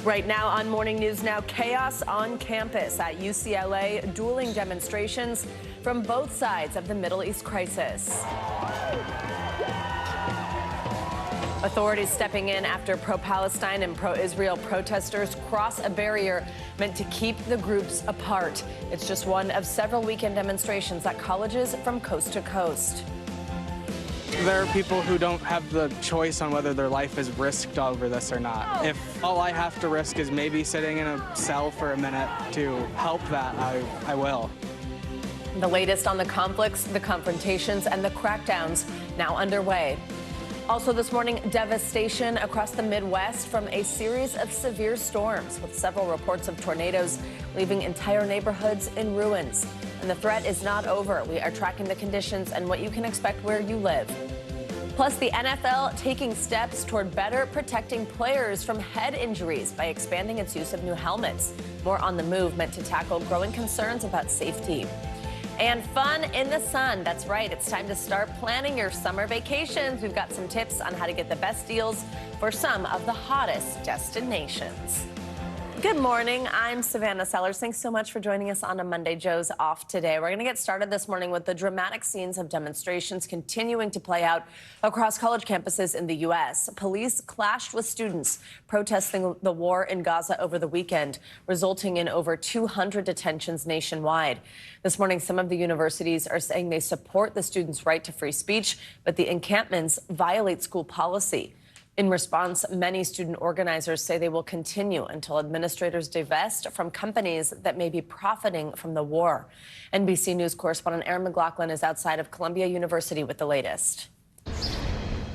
Right now on Morning News Now, chaos on campus at UCLA, dueling demonstrations from both sides of the Middle East crisis. Authorities stepping in after pro-Palestine and pro-Israel protesters cross a barrier meant to keep the groups apart. It's just one of several weekend demonstrations at colleges from coast to coast. There are people who don't have the choice on whether their life is risked over this or not. If all I have to risk is maybe sitting in a cell for a minute to help that, I will. The latest on the conflicts, the confrontations, and the crackdowns now underway. Also this morning, devastation across the Midwest from a series of severe storms, with several reports of tornadoes leaving entire neighborhoods in ruins. And the threat is not over. We are tracking the conditions and what you can expect where you live. Plus, the NFL taking steps toward better protecting players from head injuries by expanding its use of new helmets. More on the move meant to tackle growing concerns about safety. And fun in the sun. That's right. It's time to start planning your summer vacations. We've got some tips on how to get the best deals for some of the hottest destinations. Good morning. I'm Savannah Sellers. Thanks so much for joining us on a Monday. Joe's off today. We're going to get started this morning with the dramatic scenes of demonstrations continuing to play out across college campuses in the U.S. Police clashed with students protesting the war in Gaza over the weekend, resulting in over 200 detentions nationwide. This morning, some of the universities are saying they support the students' right to free speech, but the encampments violate school policy. In response, many student organizers say they will continue until administrators divest from companies that may be profiting from the war. NBC News correspondent Aaron McLaughlin is outside of Columbia University with the latest.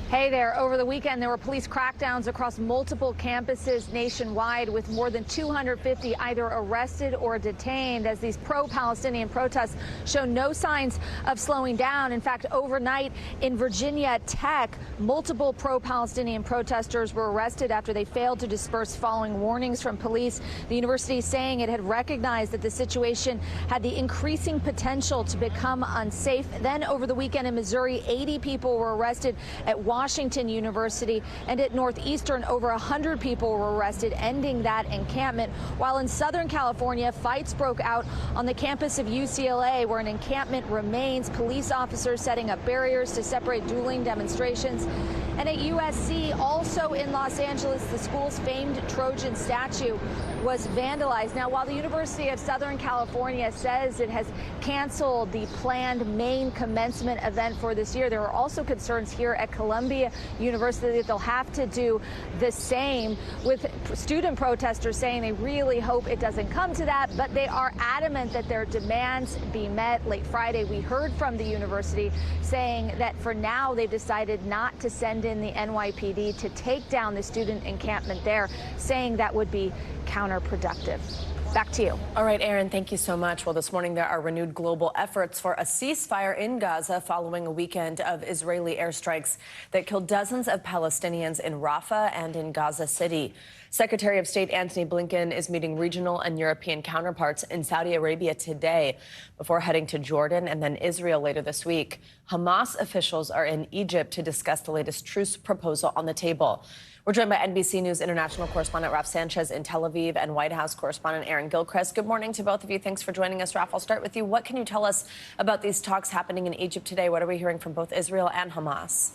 Hey there. Over the weekend, there were police crackdowns across multiple campuses nationwide, with more than 250 either arrested or detained, as these pro-Palestinian protests show no signs of slowing down. In fact, overnight in Virginia Tech, multiple pro-Palestinian protesters were arrested after they failed to disperse following warnings from police. The university saying it had recognized that the situation had the increasing potential to become unsafe. Then over the weekend in Missouri, 80 people were arrested at Washington University, and at Northeastern, over 100 people were arrested, ending that encampment. While in Southern California, fights broke out on the campus of UCLA, where an encampment remains, police officers setting up barriers to separate dueling demonstrations. And at USC, also in Los Angeles, the school's famed Trojan statue was vandalized. Now, while the University of Southern California says it has canceled the planned main commencement event for this year, there are also concerns here at Columbia University that they'll have to do the same, with student protesters saying they really hope it doesn't come to that, but they are adamant that their demands be met. Late Friday, we heard from the university saying that for now they've decided not to send in the NYPD to take down the student encampment there, saying that would be counterproductive. Back to you. All right, Aaron, thank you so much. Well, this morning there are renewed global efforts for a ceasefire in Gaza following a weekend of Israeli airstrikes that killed dozens of Palestinians in Rafah and in Gaza City. Secretary of State Antony Blinken is meeting regional and European counterparts in Saudi Arabia today before heading to Jordan and then Israel later this week. Hamas officials are in Egypt to discuss the latest truce proposal on the table. We're joined by NBC News international correspondent Raf Sanchez in Tel Aviv and White House correspondent Aaron Gilchrist. Good morning to both of you. Thanks for joining us. Raf, I'll start with you. What can you tell us about these talks happening in Egypt today? What are we hearing from both Israel and Hamas?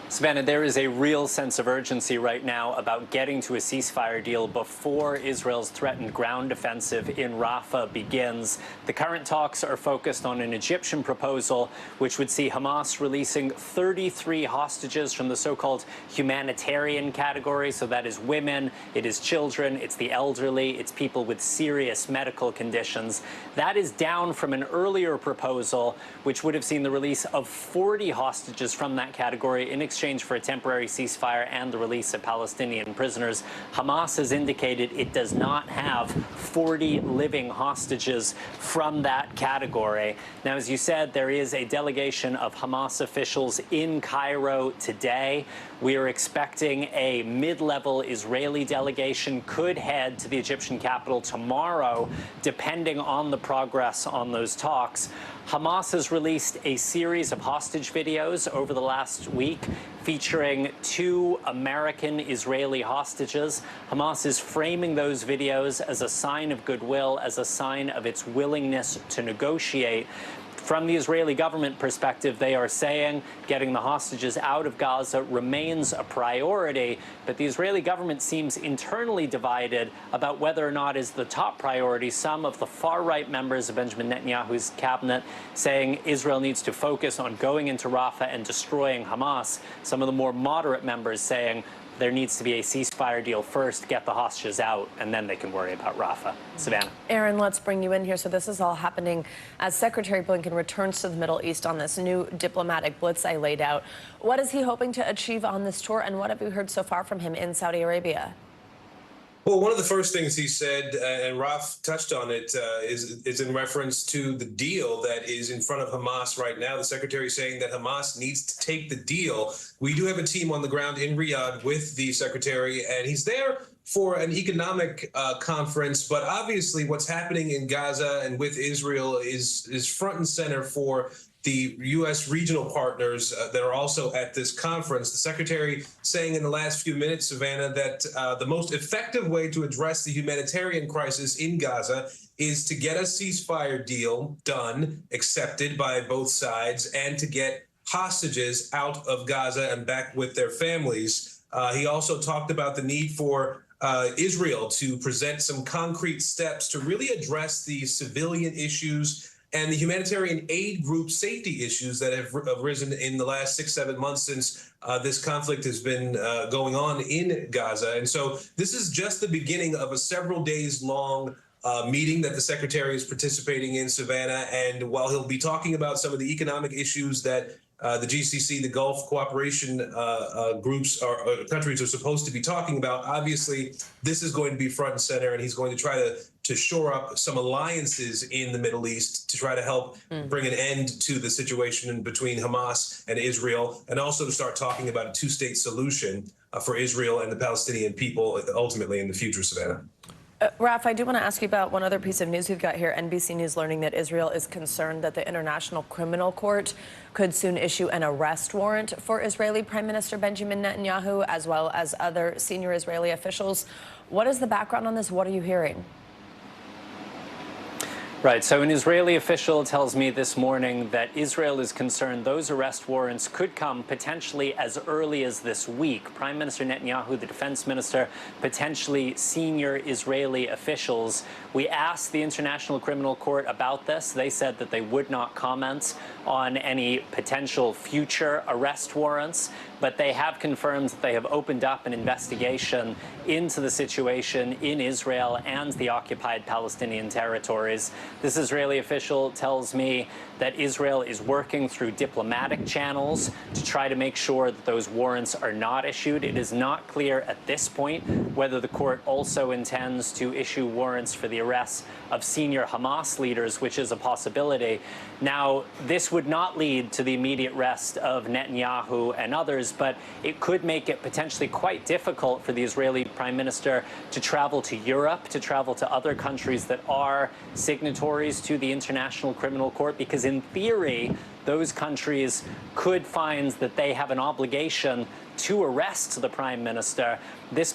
Savannah, there is a real sense of urgency right now about getting to a ceasefire deal before Israel's threatened ground offensive in Rafah begins. The current talks are focused on an Egyptian proposal which would see Hamas releasing 33 hostages from the so-called humanitarian category. So that is women, it is children, it's the elderly, it's people with serious medical conditions. That is down from an earlier proposal which would have seen the release of 40 hostages from that category in exchange for a temporary ceasefire and the release of Palestinian prisoners. Hamas has indicated it does not have 40 living hostages from that category. Now, as you said, there is a delegation of Hamas officials in Cairo today. We are expecting a mid-level Israeli delegation could head to the Egyptian capital tomorrow, depending on the progress on those talks. Hamas has released a series of hostage videos over the last week featuring 2 American Israeli hostages. Hamas is framing those videos as a sign of goodwill, as a sign of its willingness to negotiate. From the Israeli government perspective, they are saying getting the hostages out of Gaza remains a priority, but the Israeli government seems internally divided about whether or not is the top priority. Some of the far-right members of Benjamin Netanyahu's cabinet saying Israel needs to focus on going into Rafah and destroying Hamas. Some of the more moderate members saying there needs to be a ceasefire deal first, get the hostages out, and then they can worry about Rafah. Savannah. Aaron, let's bring you in here. So this is all happening as Secretary Blinken returns to the Middle East on this new diplomatic blitz I laid out. What is he hoping to achieve on this tour, and what have you heard so far from him in Saudi Arabia? Well, one of the first things he said, and Raf touched on it, is in reference to the deal that is in front of Hamas right now. The secretary is saying that Hamas needs to take the deal. We do have a team on the ground in Riyadh with the secretary, and he's there for an economic conference. But obviously what's happening in Gaza and with Israel is front and center for the U.S. regional partners that are also at this conference. The secretary saying in the last few minutes, Savannah, that the most effective way to address the humanitarian crisis in Gaza is to get a ceasefire deal done, accepted by both sides, and to get hostages out of Gaza and back with their families. He also talked about the need for Israel to present some concrete steps to really address the civilian issues and the humanitarian aid group safety issues that have arisen in the last 6-7 months since this conflict has been going on in Gaza. And so this is just the beginning of a several days long meeting that the secretary is participating in, Savannah. And while he'll be talking about some of the economic issues that the GCC, the Gulf Cooperation groups or countries are supposed to be talking about, obviously this is going to be front and center, and he's going to try to shore up some alliances in the Middle East to try to help bring an end to the situation between Hamas and Israel, and also to start talking about a 2-state solution for Israel and the Palestinian people ultimately in the future, Savannah. Raf, I do want to ask you about one other piece of news we've got here. NBC News learning that Israel is concerned that the International Criminal Court could soon issue an arrest warrant for Israeli Prime Minister Benjamin Netanyahu, as well as other senior Israeli officials. What is the background on this? What are you hearing? Right. So an Israeli official tells me this morning that Israel is concerned those arrest warrants could come potentially as early as this week. Prime Minister Netanyahu, the defense minister, potentially senior Israeli officials. We asked the International Criminal Court about this. They said that they would not comment on any potential future arrest warrants, but they have confirmed that they have opened up an investigation into the situation in Israel and the occupied Palestinian territories. This Israeli official tells me that Israel is working through diplomatic channels to try to make sure that those warrants are not issued. It is not clear at this point whether the court also intends to issue warrants for the arrest of senior Hamas leaders, which is a possibility. Now, this would not lead to the immediate arrest of Netanyahu and others, but it could make it potentially quite difficult for the Israeli Prime Minister to travel to Europe, to travel to other countries that are signatories to the International Criminal Court, because in theory, those countries could find that they have an obligation to arrest the prime minister. This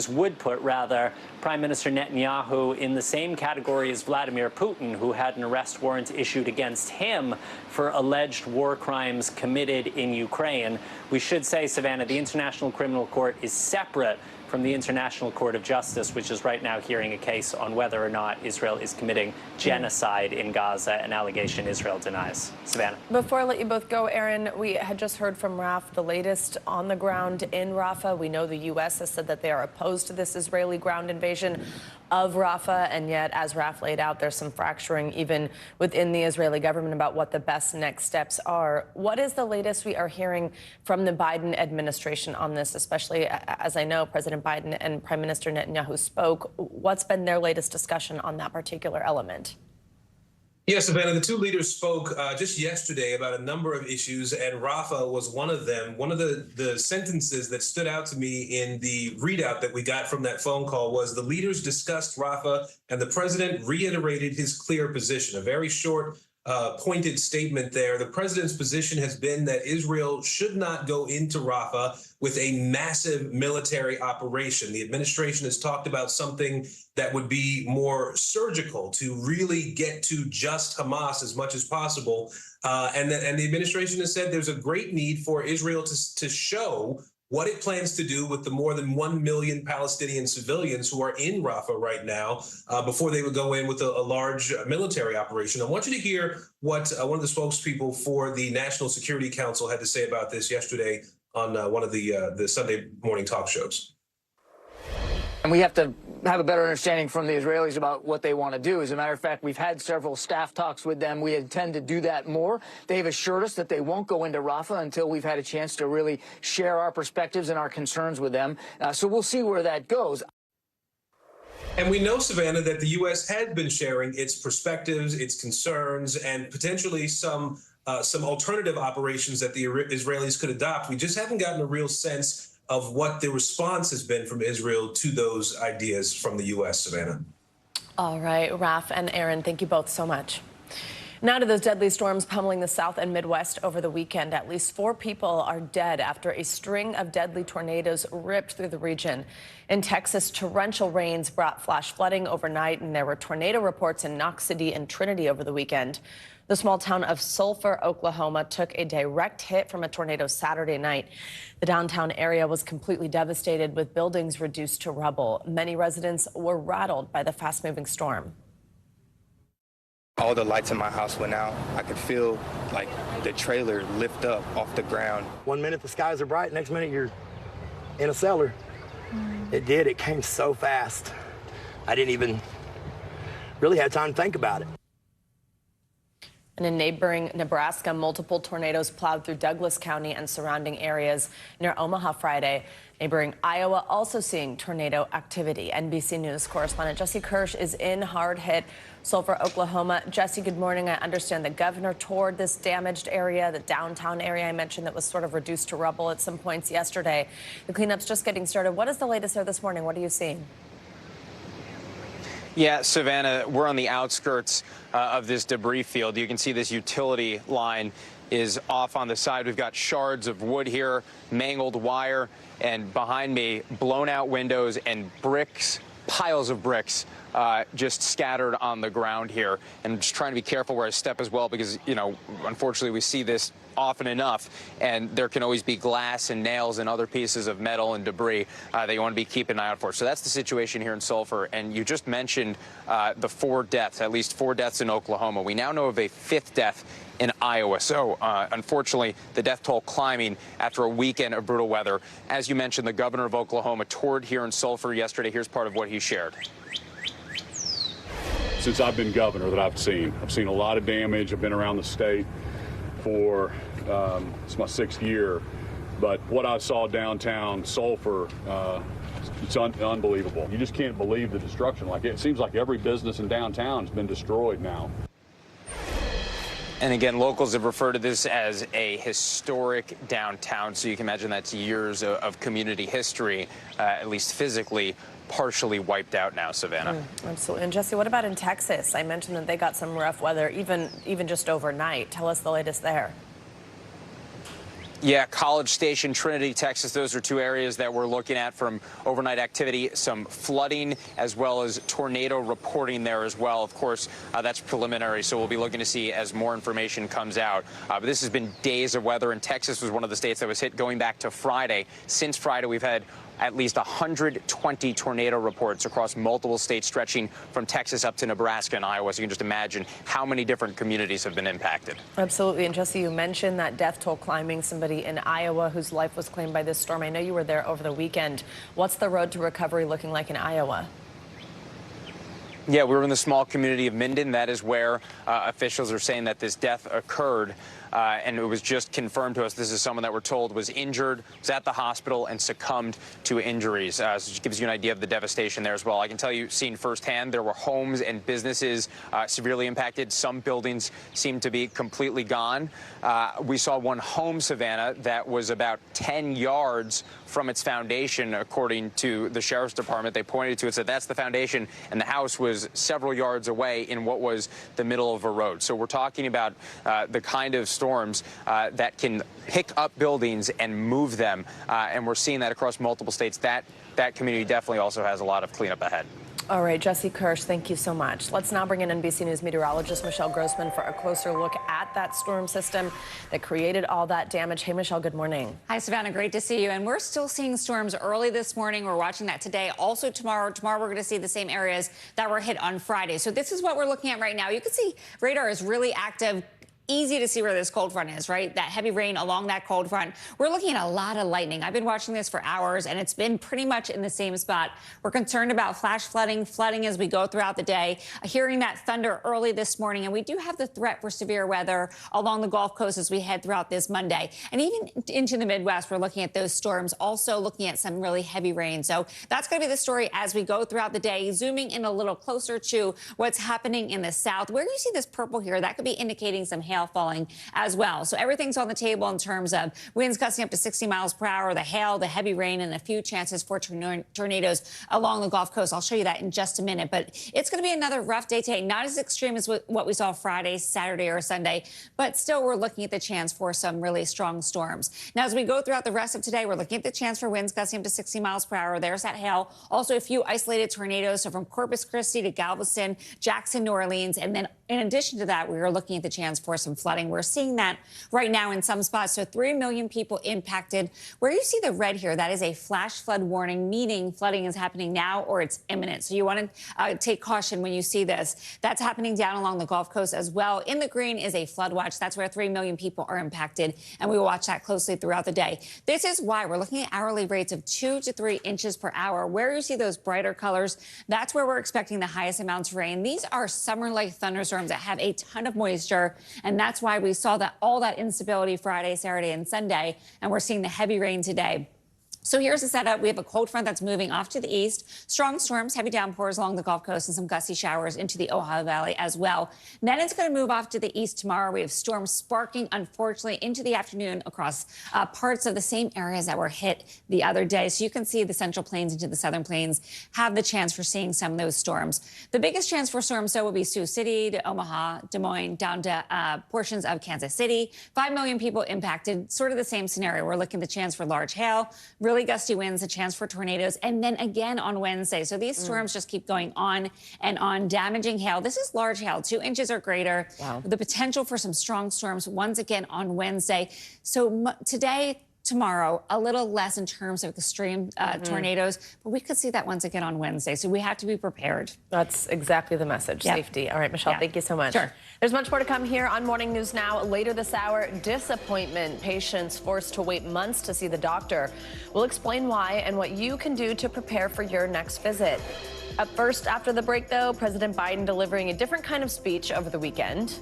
would put Prime Minister Netanyahu in the same category as Vladimir Putin, who had an arrest warrant issued against him for alleged war crimes committed in Ukraine. We should say, Savannah, the International Criminal Court is separate from the International Court of Justice, which is right now hearing a case on whether or not Israel is committing genocide in Gaza, an allegation Israel denies. Savannah. Before I let you both go, Aaron, we had just heard from Raf the latest on the ground in Rafah. We know the U.S. has said that they are opposed to this Israeli ground invasion of Rafah, and yet, as Raf laid out, there's some fracturing even within the Israeli government about what the best next steps are. What is the latest we are hearing from the Biden administration on this, especially as I know President Biden and Prime Minister Netanyahu spoke? What's been their latest discussion on that particular element? Yes, Savannah, the two leaders spoke just yesterday about a number of issues, and Rafah was one of them. One of the sentences that stood out to me in the readout that we got from that phone call was the leaders discussed Rafah and the president reiterated his clear position, a very short pointed statement there. The president's position has been that Israel should not go into Rafah with a massive military operation. The administration has talked about something that would be more surgical to really get to just Hamas as much as possible. And the administration has said there's a great need for Israel to show what it plans to do with the more than 1 million Palestinian civilians who are in Rafah right now before they would go in with a large military operation. I want you to hear what one of the spokespeople for the National Security Council had to say about this yesterday on one of the Sunday morning talk shows. And we have to have a better understanding from the Israelis about what they want to do. As a matter of fact, we've had several staff talks with them. We intend to do that more. They've assured us that they won't go into Rafah until we've had a chance to really share our perspectives and our concerns with them. So we'll see where that goes. And we know, Savannah, that the U.S. has been sharing its perspectives, its concerns, and potentially some alternative operations that the Israelis could adopt. We just haven't gotten a real sense of what the response has been from Israel to those ideas from the U.S., Savannah. All right, Raf and Aaron, thank you both so much. Now to those deadly storms pummeling the South and Midwest over the weekend. At least 4 people are dead after a string of deadly tornadoes ripped through the region. In Texas, torrential rains brought flash flooding overnight, and there were tornado reports in Knox City and Trinity over the weekend. The small town of Sulphur, Oklahoma, took a direct hit from a tornado Saturday night. The downtown area was completely devastated, with buildings reduced to rubble. Many residents were rattled by the fast-moving storm. All the lights in my house went out. I could feel like the trailer lift up off the ground. 1 minute the skies are bright, next minute you're in a cellar. It came so fast. I didn't even really have time to think about it. And in neighboring Nebraska, multiple tornadoes plowed through Douglas County and surrounding areas near Omaha Friday. Neighboring Iowa also seeing tornado activity. NBC News correspondent Jesse Kirsch is in hard-hit Sulphur, Oklahoma. Jesse, good morning. I understand the governor toured this damaged area, the downtown area I mentioned that was sort of reduced to rubble at some points yesterday. The cleanup's just getting started. What is the latest there this morning? What are you seeing? Yeah, Savannah, we're on the outskirts of this debris field. You can see this utility line is off on the side. We've got shards of wood here, mangled wire, and behind me, blown out windows and bricks, piles of bricks just scattered on the ground here. And I'm just trying to be careful where I step as well because, you know, unfortunately we see this often enough, and there can always be glass and nails and other pieces of metal and debris that you want to be keeping an eye out for. So that's the situation here in Sulphur. And you just mentioned the 4 deaths, at least 4 deaths in Oklahoma. We now know of a 5th death in Iowa. So unfortunately, the death toll climbing after a weekend of brutal weather. As you mentioned, the governor of Oklahoma toured here in Sulphur yesterday. Here's part of what he shared. Since I've been governor that I've seen a lot of damage. I've been around the state for it's my 6th year, but what I saw downtown Sulphur, it's unbelievable. You just can't believe the destruction. Like, it seems like every business in downtown has been destroyed now. And again, locals have referred to this as a historic downtown, so you can imagine that's years of community history, at least physically, partially wiped out now, Savannah. Absolutely. And Jesse, what about in Texas? I mentioned that they got some rough weather, even just overnight. Tell us the latest there. Yeah, College Station, Trinity, Texas, those are 2 areas that we're looking at from overnight activity, some flooding as well as tornado reporting there as well. Of course, that's preliminary, so we'll be looking to see as more information comes out. But this has been days of weather, and Texas was one of the states that was hit going back to Friday. Since Friday, we've had at least 120 tornado reports across multiple states stretching from Texas up to Nebraska and Iowa. So you can just imagine how many different communities have been impacted. Absolutely. And Jesse, you mentioned that death toll climbing, somebody in Iowa whose life was claimed by this storm. I know you were there over the weekend. What's the road to recovery looking like in Iowa? Yeah, we were in the small community of Minden. That is where officials are saying that this death occurred. and it was just confirmed to us this is someone that we're told was injured, was at the hospital, and succumbed to injuries. So it gives you an idea of the devastation there as well. I can tell you, seen firsthand, there were homes and businesses severely impacted. Some buildings seem to be completely gone. We saw one home, Savannah, that was about 10 yards from its foundation, according to the sheriff's department. They pointed to it, said that's the foundation, and the house was several yards away in what was the middle of a road. So we're talking about the kind of storms that can pick up buildings and move them, and we're seeing that across multiple states. That community definitely also has a lot of cleanup ahead. All right, Jesse Kirsch, thank you so much. Let's now bring in NBC News meteorologist Michelle Grossman for a closer look at that storm system that created all that damage. Hey, Michelle, good morning. Hi, Savannah. Great to see you. And we're still seeing storms early this morning. We're watching that today. Also tomorrow. Tomorrow, we're going to see the same areas that were hit on Friday. So this is what we're looking at right now. You can see radar is really active. Easy to see where this cold front is, right? That heavy rain along that cold front. We're looking at a lot of lightning. I've been watching this for hours, and it's been pretty much in the same spot. We're concerned about flash flooding as we go throughout the day. Hearing that thunder early this morning, and we do have the threat for severe weather along the Gulf Coast as we head throughout this Monday. And even into the Midwest, we're looking at those storms, also looking at some really heavy rain. So that's going to be the story as we go throughout the day, zooming in a little closer to what's happening in the south. Where you see this purple here, that could be indicating some hail falling as well. So everything's on the table in terms of winds gusting up to 60 miles per hour, the hail, the heavy rain, and a few chances for tornadoes along the Gulf Coast. I'll show you that in just a minute. But it's going to be another rough day today. Not as extreme as what we saw Friday, Saturday, or Sunday. But still, we're looking at the chance for some really strong storms. Now, as we go throughout the rest of today, we're looking at the chance for winds gusting up to 60 miles per hour. There's that hail. Also, a few isolated tornadoes. So from Corpus Christi to Galveston, Jackson, New Orleans. And then in addition to that, we are looking at the chance for some flooding. We're seeing that right now in some spots. So 3 million people impacted. Where you see the red here, that is a flash flood warning, meaning flooding is happening now or it's imminent. So you want to take caution when you see this. That's happening down along the Gulf Coast as well. In the green is a flood watch. That's where 3 million people are impacted. And we will watch that closely throughout the day. This is why we're looking at hourly rates of 2 to 3 inches per hour. Where you see those brighter colors, that's where we're expecting the highest amounts of rain. These are summer-like thunderstorms that have a ton of moisture, and that's why we saw all that instability Friday, Saturday, and Sunday, and we're seeing the heavy rain today. So here's the setup. We have a cold front that's moving off to the east. Strong storms, heavy downpours along the Gulf Coast, and some gusty showers into the Ohio Valley as well. Then it's going to move off to the east tomorrow. We have storms sparking, unfortunately, into the afternoon across parts of the same areas that were hit the other day. So you can see the central plains into the southern plains have the chance for seeing some of those storms. The biggest chance for storms, though, will be Sioux City to Omaha, Des Moines, down to portions of Kansas City. 5 million people impacted. Sort of the same scenario. We're looking at the chance for large hail, really gusty winds, a chance for tornadoes, and then again on Wednesday. So these storms just keep going on and on, damaging hail. This is large hail, 2 inches or greater. Wow. The potential for some strong storms once again on Wednesday. So today, tomorrow, a little less in terms of extreme tornadoes, but we could see that once again on Wednesday. So we have to be prepared. That's exactly the message, safety. All right, Michelle, thank you so much. Sure. There's much more to come here on Morning News Now. Later this hour, disappointment. Patients forced to wait months to see the doctor. We'll explain why and what you can do to prepare for your next visit. Up first, after the break, though, President Biden delivering a different kind of speech over the weekend.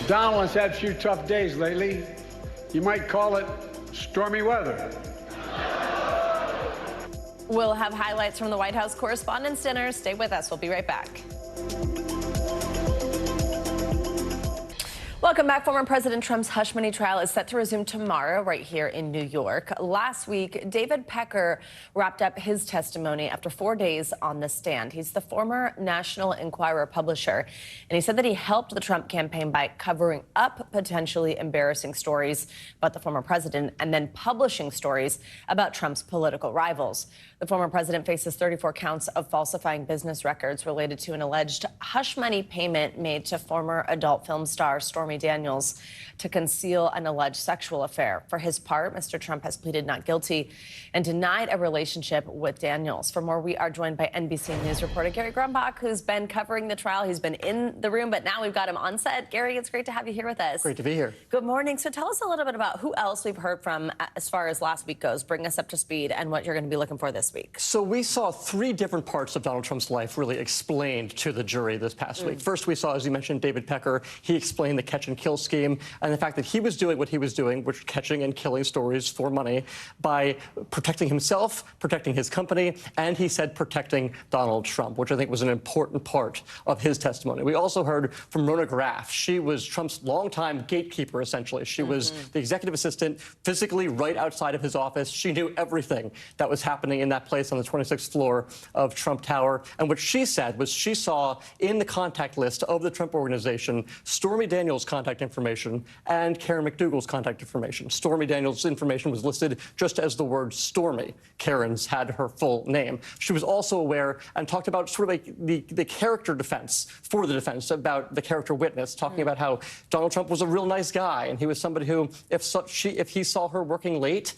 Donald has had a few tough days lately. You might call it stormy weather. We'll have highlights from the White House Correspondents' Dinner. Stay with us. We'll be right back. Welcome back. Former President Trump's hush money trial is set to resume tomorrow right here in New York. Last week, David Pecker wrapped up his testimony after 4 days on the stand. He's the former National Enquirer publisher, and he said that he helped the Trump campaign by covering up potentially embarrassing stories about the former president and then publishing stories about Trump's political rivals. The former president faces 34 counts of falsifying business records related to an alleged hush money payment made to former adult film star Stormy Daniels to conceal an alleged sexual affair. For his part, Mr. Trump has pleaded not guilty and denied a relationship with Daniels. For more, we are joined by NBC News reporter Gary Grumbach, who's been covering the trial. He's been in the room, but now we've got him on set. Gary, it's great to have you here with us. Great to be here. Good morning. So tell us a little bit about who else we've heard from as far as last week goes. Bring us up to speed and what you're going to be looking for this week. So we saw 3 different parts of Donald Trump's life really explained to the jury this past week. First, we saw, as you mentioned, David Pecker. He explained the catch and kill scheme and the fact that he was doing what he was doing, which catching and killing stories for money, by protecting himself, protecting his company, and he said protecting Donald Trump, which I think was an important part of his testimony. We also heard from Rona Graff. She was Trump's longtime gatekeeper, essentially. She was the executive assistant, physically right outside of his office. She knew everything that was happening in that place on the 26th floor of Trump Tower. And what she said was she saw in the contact list of the Trump Organization Stormy Daniels' contact information and Karen McDougal's contact information. Stormy Daniels' information was listed just as the word Stormy. Karen's had her full name. She was also aware and talked about sort of like the character defense for the defense, about the character witness, talking about how Donald Trump was a real nice guy, and he was somebody who, if he saw her working late,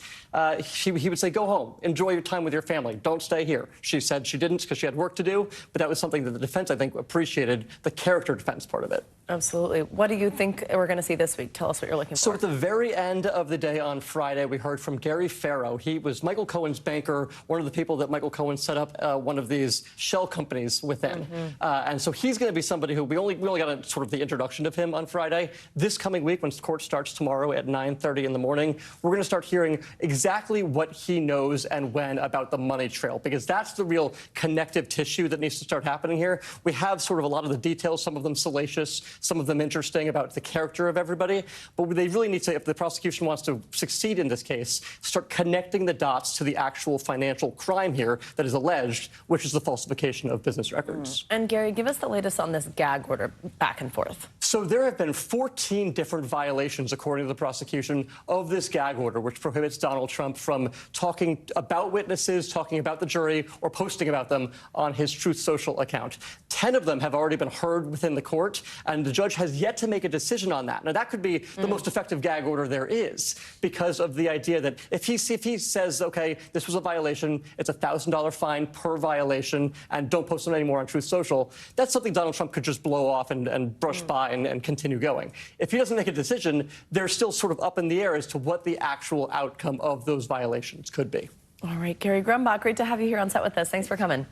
he would say, go home, enjoy your time with your family, don't stay here. She said she didn't because she had work to do, but that was something that the defense, I think, appreciated, the character defense part of it. Absolutely. What do you think we're going to see this week? Tell us what you're looking for. So at the very end of the day on Friday, we heard from Gary Farrow. He was Michael Cohen's banker, one of the people that Michael Cohen set up one of these shell companies within. And so he's going to be somebody who we only got sort of the introduction of him on Friday. This coming week, when court starts tomorrow at 9:30 in the morning, we're going to start hearing exactly what he knows and when about the money trail, because that's the real connective tissue that needs to start happening here. We have sort of a lot of the details, some of them salacious, some of them interesting about the character of everybody, but they really need to, if the prosecution wants to succeed in this case, start connecting the dots to the actual financial crime here that is alleged, which is the falsification of business records. And Gary, give us the latest on this gag order back and forth. So there have been 14 different violations, according to the prosecution, of this gag order, which prohibits Donald Trump from talking about witnesses, talking about the jury, or posting about them on his Truth Social account. 10 of them have already been heard within the court, and the judge has yet to make a decision on that. Now, that could be the most effective gag order there is, because of the idea that if he says, okay, this was a violation, it's a $1,000 fine per violation, and don't post them anymore on Truth Social, that's something Donald Trump could just blow off and brush by and continue going. If he doesn't make a decision, they're still sort of up in the air as to what the actual outcome of those violations could be. All right, Gary Grumbach, great to have you here on set with us. Thanks for coming.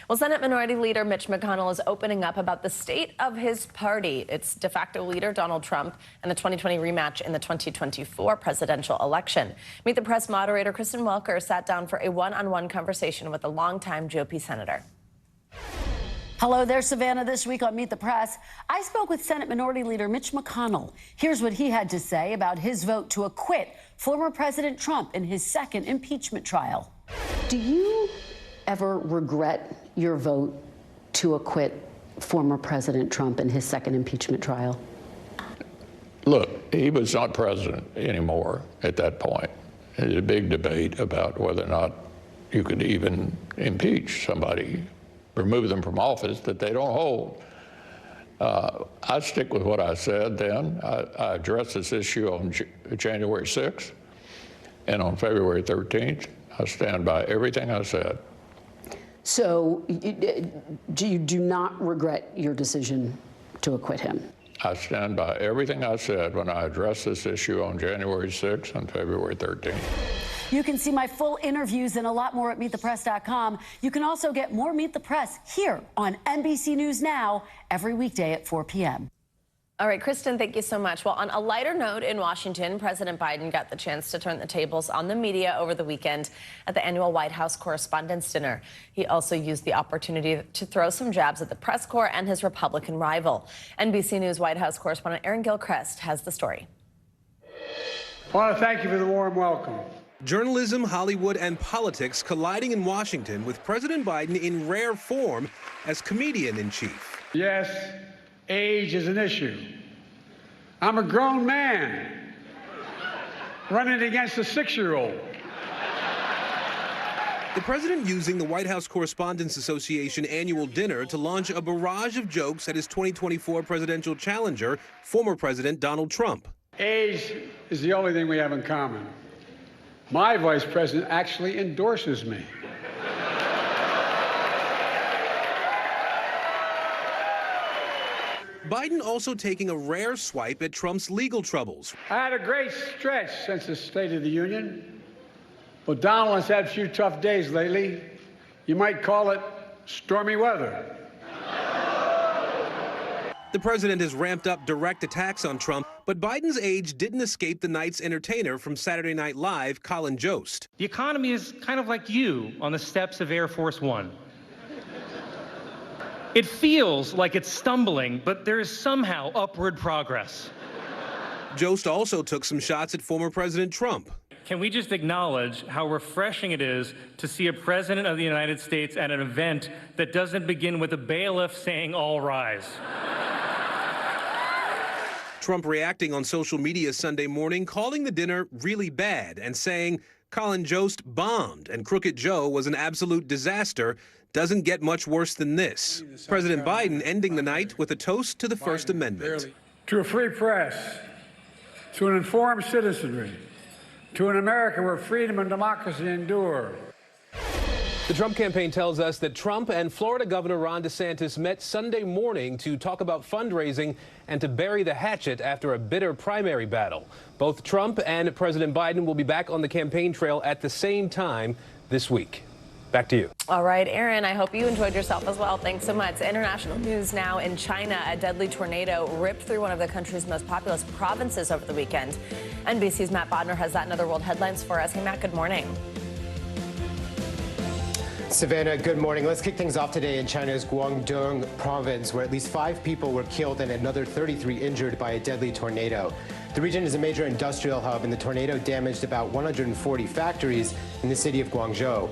Well, Senate Minority Leader Mitch McConnell is opening up about the state of his party. It's de facto leader Donald Trump and the 2020 rematch in the 2024 presidential election. Meet the Press moderator Kristen Welker sat down for a one-on-one conversation with a longtime GOP senator. Hello there, Savannah. This week on Meet the Press, I spoke with Senate Minority Leader Mitch McConnell. Here's what he had to say about his vote to acquit former President Trump in his second impeachment trial. Do you ever regret your vote to acquit former President Trump in his second impeachment trial? Look, he was not president anymore at that point. There's a big debate about whether or not you could even impeach somebody, remove them from office that they don't hold. I stick with what I said then. I addressed this issue on January 6th, and on February 13th, I stand by everything I said. So you do not regret your decision to acquit him? I stand by everything I said when I addressed this issue on January 6th and February 13th. You can see my full interviews and a lot more at MeetThePress.com. You can also get more Meet the Press here on NBC News Now every weekday at 4 p.m. All right, Kristen, thank you so much. Well, on a lighter note, in Washington, President Biden got the chance to turn the tables on the media over the weekend at the annual White House Correspondents' Dinner. He also used the opportunity to throw some jabs at the press corps and his Republican rival. NBC News White House correspondent Aaron Gilchrist has the story. I want to thank you for the warm welcome. Journalism, Hollywood, and politics colliding in Washington with President Biden in rare form as comedian-in-chief. Yes, age is an issue. I'm a grown man running against a 6-year-old. The president using the White House Correspondents Association annual dinner to launch a barrage of jokes at his 2024 presidential challenger, former President Donald Trump. Age is the only thing we have in common. My vice president actually endorses me. Biden also taking a rare swipe at Trump's legal troubles. I had a great stretch since the State of the Union, but Donald has had a few tough days lately. You might call it stormy weather. The president has ramped up direct attacks on Trump, but Biden's age didn't escape the night's entertainer from Saturday Night Live, Colin Jost. The economy is kind of like you on the steps of Air Force One. It feels like it's stumbling, but there is somehow upward progress. Jost also took some shots at former President Trump. Can we just acknowledge how refreshing it is to see a president of the United States at an event that doesn't begin with a bailiff saying all rise? Trump reacting on social media Sunday morning, calling the dinner really bad and saying Colin Jost bombed and Crooked Joe was an absolute disaster. Doesn't get much worse than this. President Biden ending the night with a toast to the First Amendment. To a free press, to an informed citizenry, to an America where freedom and democracy endure. The Trump campaign tells us that Trump and Florida Governor Ron DeSantis met Sunday morning to talk about fundraising and to bury the hatchet after a bitter primary battle. Both Trump and President Biden will be back on the campaign trail at the same time this week. Back to you. All right, Aaron, I hope you enjoyed yourself as well. Thanks so much. International news now in China. A deadly tornado ripped through one of the country's most populous provinces over the weekend. NBC's Matt Bodner has that and other world headlines for us. Hey, Matt, good morning. Savannah, good morning. Let's kick things off today in China's Guangdong province, where at least 5 people were killed and another 33 injured by a deadly tornado. The region is a major industrial hub, and the tornado damaged about 140 factories in the city of Guangzhou.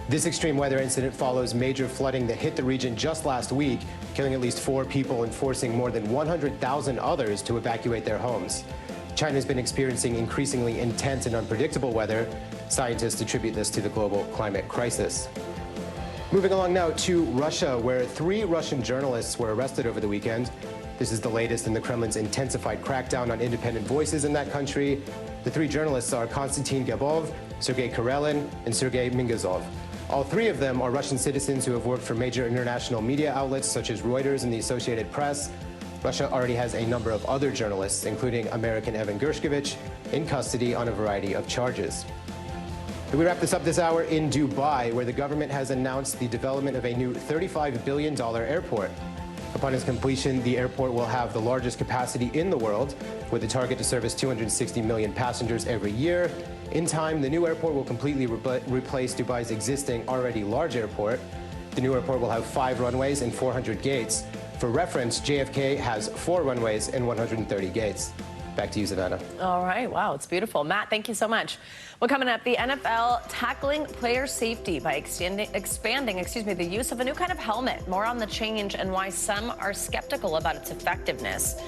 This extreme weather incident follows major flooding that hit the region just last week, killing at least 4 people and forcing more than 100,000 others to evacuate their homes. China's been experiencing increasingly intense and unpredictable weather. Scientists attribute this to the global climate crisis. Moving along now to Russia, where 3 Russian journalists were arrested over the weekend. This is the latest in the Kremlin's intensified crackdown on independent voices in that country. The 3 journalists are Konstantin Gabov, Sergei Karelin, and Sergei Mingazov. All 3 of them are Russian citizens who have worked for major international media outlets such as Reuters and the Associated Press. Russia already has a number of other journalists, including American Evan Gershkovich, in custody on a variety of charges. We wrap this up this hour in Dubai, where the government has announced the development of a new $35 billion airport. Upon its completion, the airport will have the largest capacity in the world, with a target to service 260 million passengers every year. In time, the new airport will completely replace Dubai's existing already large airport. The new airport will have 5 runways and 400 gates. For reference, JFK has 4 runways and 130 gates. Back to you, Savannah. All right. Wow, it's beautiful. Matt, thank you so much. Well, coming up, the NFL tackling player safety by expanding the use of a new kind of helmet. More on the change and why some are skeptical about its effectiveness.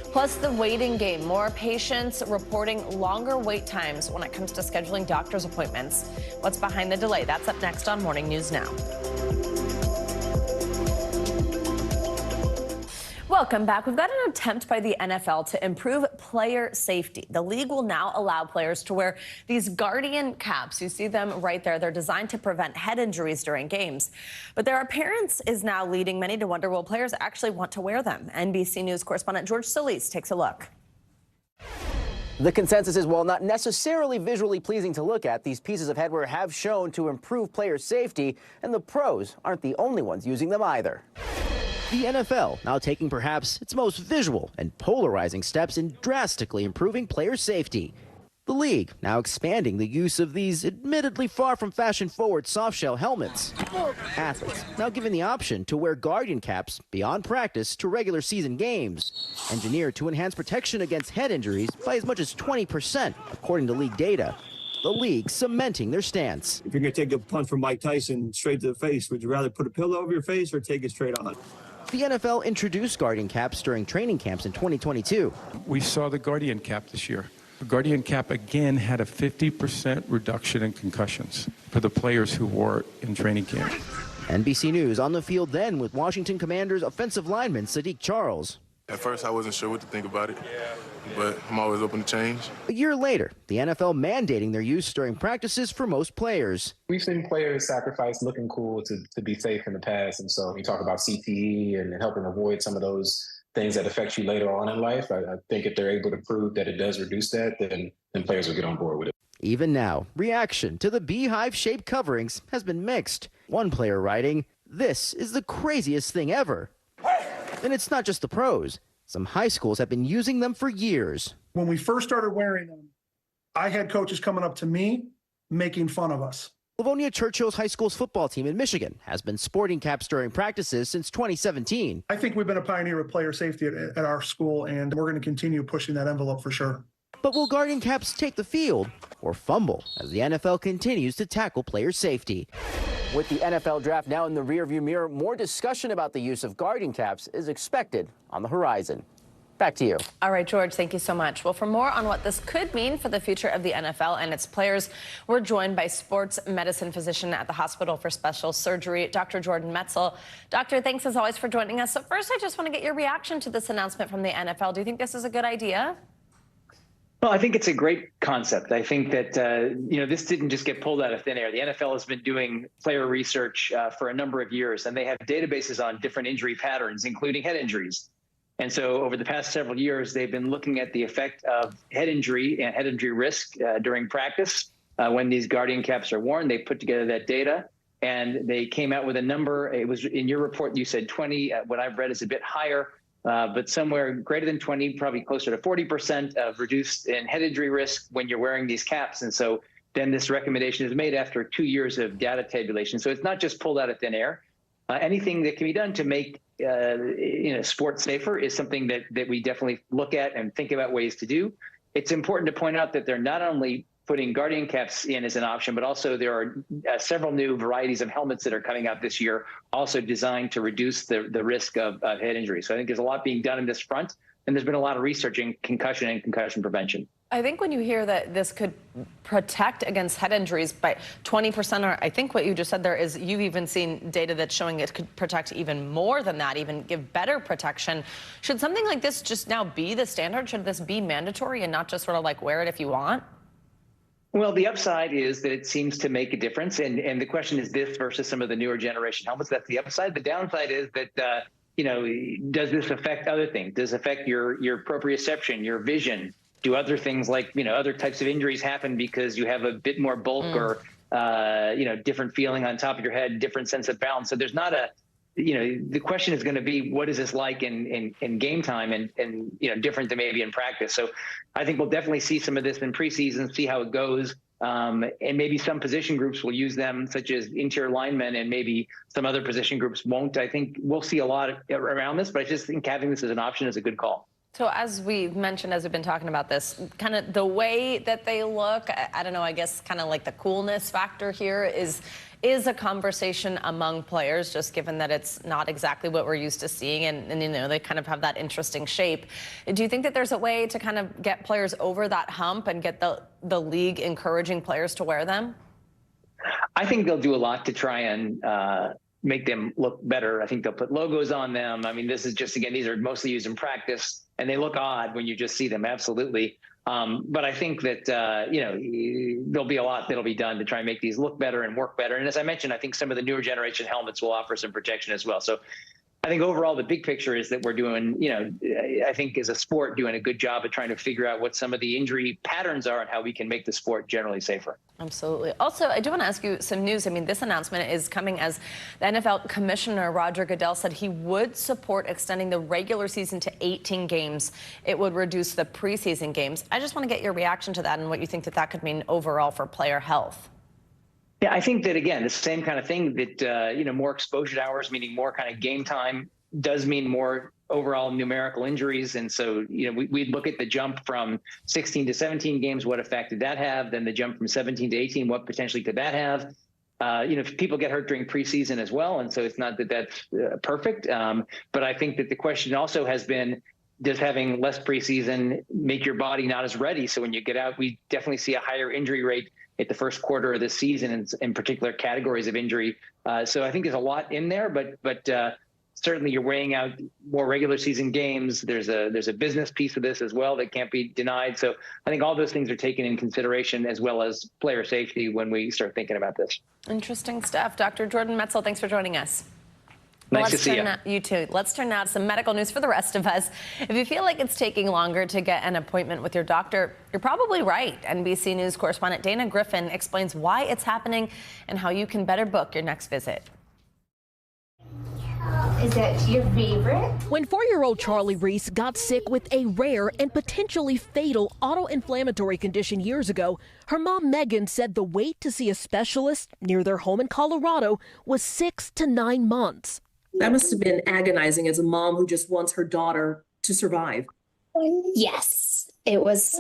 Plus, the waiting game. More patients reporting longer wait times when it comes to scheduling doctor's appointments. What's behind the delay? That's up next on Morning News Now. Welcome back. We've got an attempt by the NFL to improve player safety. The league will now allow players to wear these Guardian caps. You see them right there. They're designed to prevent head injuries during games. But their appearance is now leading many to wonder, will players actually want to wear them? NBC News correspondent George Solis takes a look. The consensus is, while not necessarily visually pleasing to look at, these pieces of headwear have shown to improve player safety, and the pros aren't the only ones using them either. The NFL now taking perhaps its most visual and polarizing steps in drastically improving player safety. The league now expanding the use of these admittedly far from fashion-forward softshell helmets. Athletes now given the option to wear Guardian caps beyond practice to regular season games, engineered to enhance protection against head injuries by as much as 20%, according to league data. The league cementing their stance. If you're going to take a punch from Mike Tyson straight to the face, would you rather put a pillow over your face or take it straight on? The NFL introduced Guardian caps during training camps in 2022. We saw the Guardian cap this year. The Guardian Cap again had a 50% reduction in concussions for the players who wore it in training camp. NBC News on the field then with Washington Commanders offensive lineman Sadiq Charles. At first, I wasn't sure what to think about it, but I'm always open to change. A year later, the NFL mandating their use during practices for most players. We've seen players sacrifice looking cool to be safe in the past, and so we talk about CTE and helping avoid some of those things that affect you later on in life. I think if they're able to prove that it does reduce that, then players will get on board with it. Even now, reaction to the beehive-shaped coverings has been mixed. One player writing, "This is the craziest thing ever." And it's not just the pros. Some high schools have been using them for years. When we first started wearing them, I had coaches coming up to me making fun of us. Livonia Churchill's high school's football team in Michigan has been sporting caps during practices since 2017. I think we've been a pioneer with player safety at our school, and we're going to continue pushing that envelope for sure. But will Guardian Caps take the field or fumble as the NFL continues to tackle player safety? With the NFL draft now in the rearview mirror, more discussion about the use of Guardian Caps is expected on the horizon. Back to you. All right, George, thank you so much. Well, for more on what this could mean for the future of the NFL and its players, we're joined by sports medicine physician at the Hospital for Special Surgery, Dr. Jordan Metzl. Doctor, thanks as always for joining us. So first, I just want to get your reaction to this announcement from the NFL. Do you think this is a good idea? Well, I think it's a great concept. I think that, this didn't just get pulled out of thin air. The NFL has been doing player research for a number of years, and they have databases on different injury patterns, including head injuries. And so over the past several years, they've been looking at the effect of head injury and head injury risk during practice. When these Guardian Caps are worn, they put together that data, and they came out with a number. It was in your report, you said 20. What I've read is a bit higher. But somewhere greater than 20, probably closer to 40% of reduced in head injury risk when you're wearing these caps. And so then this recommendation is made after 2 years of data tabulation. So it's not just pulled out of thin air. Anything that can be done to make sports safer is something that we definitely look at and think about ways to do. It's important to point out that they're not only putting Guardian Caps in as an option, but also there are several new varieties of helmets that are coming out this year, also designed to reduce the risk of head injury. So I think there's a lot being done in this front, and there's been a lot of research in concussion and concussion prevention. I think when you hear that this could protect against head injuries by 20%, or I think what you just said there is you've even seen data that's showing it could protect even more than that, even give better protection. Should something like this just now be the standard? Should this be mandatory and not just sort of like wear it if you want? Well, the upside is that it seems to make a difference. And the question is this versus some of the newer generation helmets. That's the upside. The downside is that, does this affect other things? Does it affect your proprioception, your vision? Do other things like, other types of injuries happen because you have a bit more bulk or, different feeling on top of your head, different sense of balance? So there's not the question is going to be, what is this like in game time and different than maybe in practice? So I think we'll definitely see some of this in preseason, see how it goes. And maybe some position groups will use them, such as interior linemen, and maybe some other position groups won't. I think we'll see a lot around this, but I just think having this as an option is a good call. So as we mentioned, as we've been talking about this, kind of the way that they look, I don't know, I guess kind of like the coolness factor here is a conversation among players, just given that it's not exactly what we're used to seeing, and they kind of have that interesting shape. Do you think that there's a way to kind of get players over that hump and get the league encouraging players to wear them? I think they'll do a lot to try and make them look better. I think they'll put logos on them. I mean, this is just, again, these are mostly used in practice, and they look odd when you just see them, absolutely. But I think that, there'll be a lot that'll be done to try and make these look better and work better. And as I mentioned, I think some of the newer generation helmets will offer some protection as well. So I think overall, the big picture is that we're doing, I think as a sport, doing a good job of trying to figure out what some of the injury patterns are and how we can make the sport generally safer. Absolutely. Also, I do want to ask you some news. I mean, this announcement is coming as the NFL Commissioner Roger Goodell said he would support extending the regular season to 18 games. It would reduce the preseason games. I just want to get your reaction to that and what you think that could mean overall for player health. Yeah, I think that, again, the same kind of thing that, more exposure hours, meaning more kind of game time, does mean more overall numerical injuries. And so, we'd look at the jump from 16 to 17 games, what effect did that have? Then the jump from 17 to 18, what potentially could that have? If people get hurt during preseason as well. And so it's not that that's perfect. But I think that the question also has been, does having less preseason make your body not as ready? So when you get out, we definitely see a higher injury rate at the first quarter of the season in particular categories of injury. So I think there's a lot in there, but certainly you're weighing out more regular season games. There's a business piece of this as well that can't be denied. So I think all those things are taken in consideration, as well as player safety, when we start thinking about this. Interesting stuff. Dr. Jordan Metzl, thanks for joining us. Nice to see you. You too. Let's turn now to some medical news for the rest of us. If you feel like it's taking longer to get an appointment with your doctor, you're probably right. NBC News correspondent Dana Griffin explains why it's happening and how you can better book your next visit. Is that your favorite? When 4-year-old Charlie Reese got sick with a rare and potentially fatal auto-inflammatory condition years ago, her mom Megan said the wait to see a specialist near their home in Colorado was 6 to 9 months. That must have been agonizing as a mom who just wants her daughter to survive. Yes, it was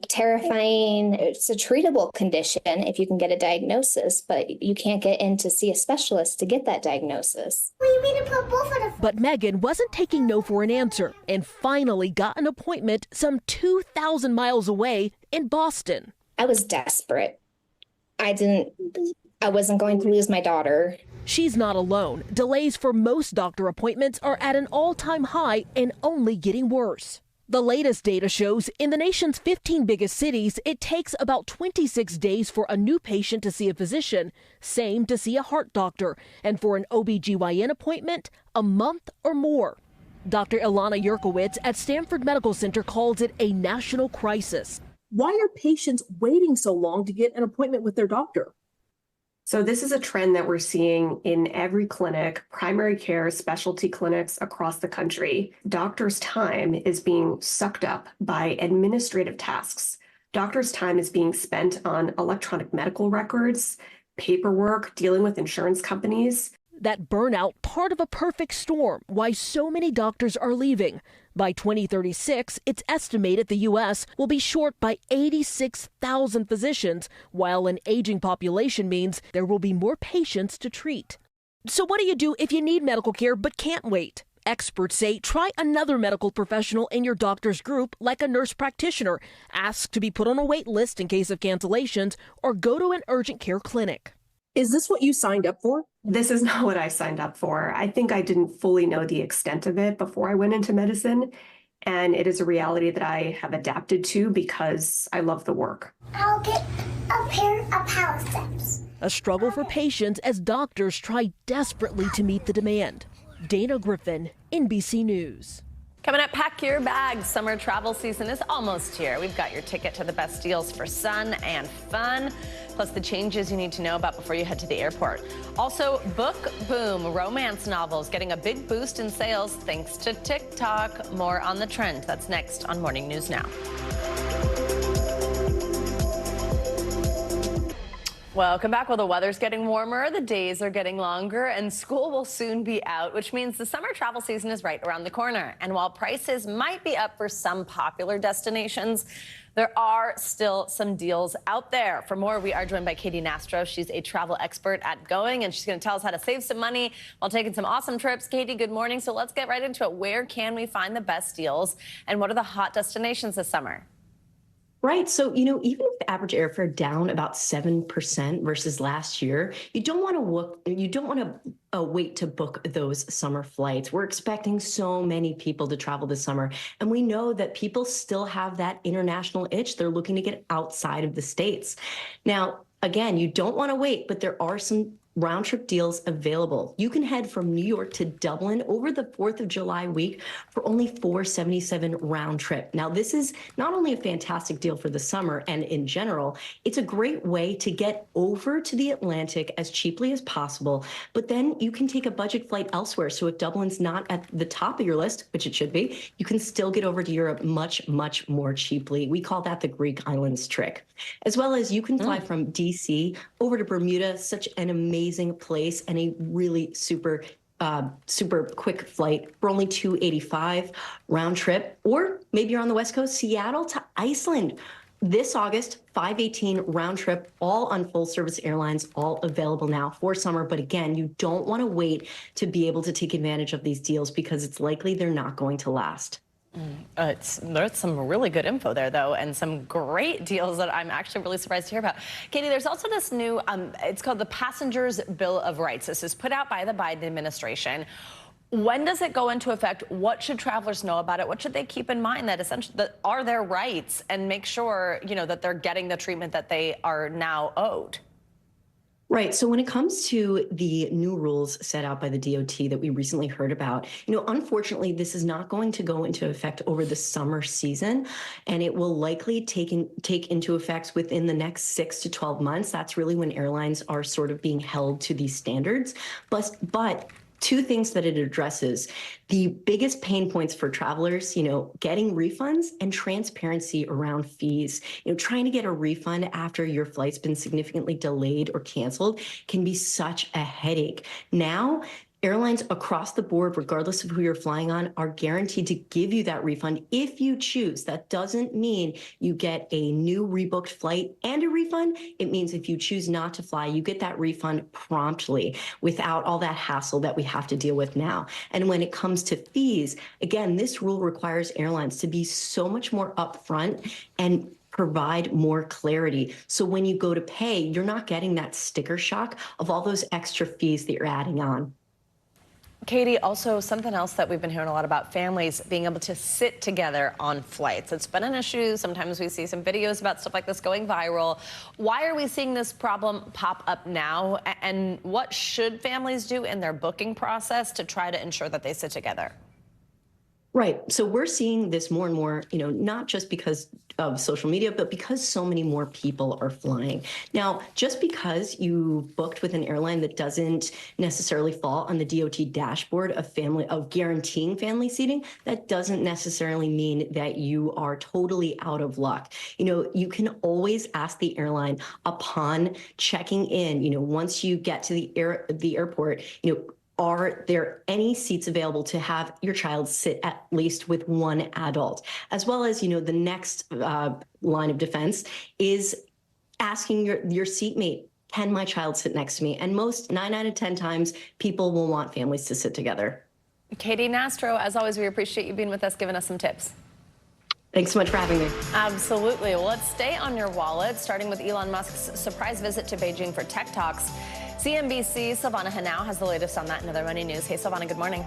terrifying. It's a treatable condition if you can get a diagnosis, but you can't get in to see a specialist to get that diagnosis. We need to put both of them. But Megan wasn't taking no for an answer and finally got an appointment some 2,000 miles away in Boston. I was desperate. I wasn't going to lose my daughter. She's not alone. Delays for most doctor appointments are at an all-time high and only getting worse. The latest data shows in the nation's 15 biggest cities, it takes about 26 days for a new patient to see a physician, same to see a heart doctor, and for an OB/GYN appointment, a month or more. Dr. Ilana Yurkowitz at Stanford Medical Center calls it a national crisis. Why are patients waiting so long to get an appointment with their doctor? So this is a trend that we're seeing in every clinic, primary care, specialty clinics across the country. Doctors' time is being sucked up by administrative tasks. Doctors' time is being spent on electronic medical records, paperwork, dealing with insurance companies. That burnout, part of a perfect storm, why so many doctors are leaving. By 2036, it's estimated the U.S. will be short by 86,000 physicians, while an aging population means there will be more patients to treat. So what do you do if you need medical care but can't wait? Experts say try another medical professional in your doctor's group, like a nurse practitioner. Ask to be put on a wait list in case of cancellations, or go to an urgent care clinic. Is this what you signed up for? This is not what I signed up for. I think I didn't fully know the extent of it before I went into medicine. And it is a reality that I have adapted to because I love the work. I'll get a pair of Palesteps. A struggle for patients as doctors try desperately to meet the demand. Dana Griffin, NBC News. Coming up, pack your bags. Summer travel season is almost here. We've got your ticket to the best deals for sun and fun, plus the changes you need to know about before you head to the airport. Also, book boom. Romance novels getting a big boost in sales thanks to TikTok. More on the trend. That's next on Morning News Now. Welcome back. Well, the weather's getting warmer, the days are getting longer, and school will soon be out, which means the summer travel season is right around the corner. And while prices might be up for some popular destinations, there are still some deals out there. For more, we are joined by Katie Nastro. She's a travel expert at Going, and she's going to tell us how to save some money while taking some awesome trips. Katie, good morning. So let's get right into it. Where can we find the best deals, and what are the hot destinations this summer? Right. So, even with the average airfare down about 7% versus last year, you don't want to wait to book those summer flights. We're expecting so many people to travel this summer, and we know that people still have that international itch. They're looking to get outside of the States. Now, again, you don't want to wait, but there are some round trip deals available. You can head from New York to Dublin over the 4th of July week for only $477 round trip. Now, this is not only a fantastic deal for the summer and in general, it's a great way to get over to the Atlantic as cheaply as possible, but then you can take a budget flight elsewhere. So if Dublin's not at the top of your list, which it should be, you can still get over to Europe much, much more cheaply. We call that the Greek islands trick. As well as you can fly from DC over to Bermuda, such an amazing place and a really super quick flight for only $285 round trip. Or maybe you're on the West Coast, Seattle to Iceland. This August, $518 round trip, all on full service airlines, all available now for summer. But again, you don't want to wait to be able to take advantage of these deals because it's likely they're not going to last. There's some really good info there, though, and some great deals that I'm actually really surprised to hear about. Katie, there's also this new, it's called the Passengers Bill of Rights. This is put out by the Biden administration. When does it go into effect? What should travelers know about it? What should they keep in mind that essentially that are their rights, and make sure, that they're getting the treatment that they are now owed? Right. So when it comes to the new rules set out by the DOT that we recently heard about, unfortunately, this is not going to go into effect over the summer season, and it will likely take into effect within the next 6 to 12 months. That's really when airlines are sort of being held to these standards. But two things that it addresses: the biggest pain points for travelers, getting refunds, and transparency around fees. Trying to get a refund after your flight's been significantly delayed or canceled can be such a headache. Now, airlines across the board, regardless of who you're flying on, are guaranteed to give you that refund if you choose. That doesn't mean you get a new rebooked flight and a refund. It means if you choose not to fly, you get that refund promptly without all that hassle that we have to deal with now. And when it comes to fees, again, this rule requires airlines to be so much more upfront and provide more clarity. So when you go to pay, you're not getting that sticker shock of all those extra fees that you're adding on. Katie, also something else that we've been hearing a lot about, families being able to sit together on flights. It's been an issue. Sometimes we see some videos about stuff like this going viral. Why are we seeing this problem pop up now? And what should families do in their booking process to try to ensure that they sit together? Right. So we're seeing this more and more, not just because of social media, but because so many more people are flying. Now, just because you booked with an airline that doesn't necessarily fall on the DOT dashboard of guaranteeing family seating, that doesn't necessarily mean that you are totally out of luck. You can always ask the airline upon checking in, once you get to the airport, are there any seats available to have your child sit at least with one adult? As well as, the next line of defense is asking your seatmate, can my child sit next to me? And 9 out of 10 times, people will want families to sit together. Katie Nastro, as always, we appreciate you being with us, giving us some tips. Thanks so much for having me. Absolutely. Well, let's stay on your wallet, starting with Elon Musk's surprise visit to Beijing for tech talks. CNBC's Silvana Henao has the latest on that in other money news. Hey, Silvana, good morning.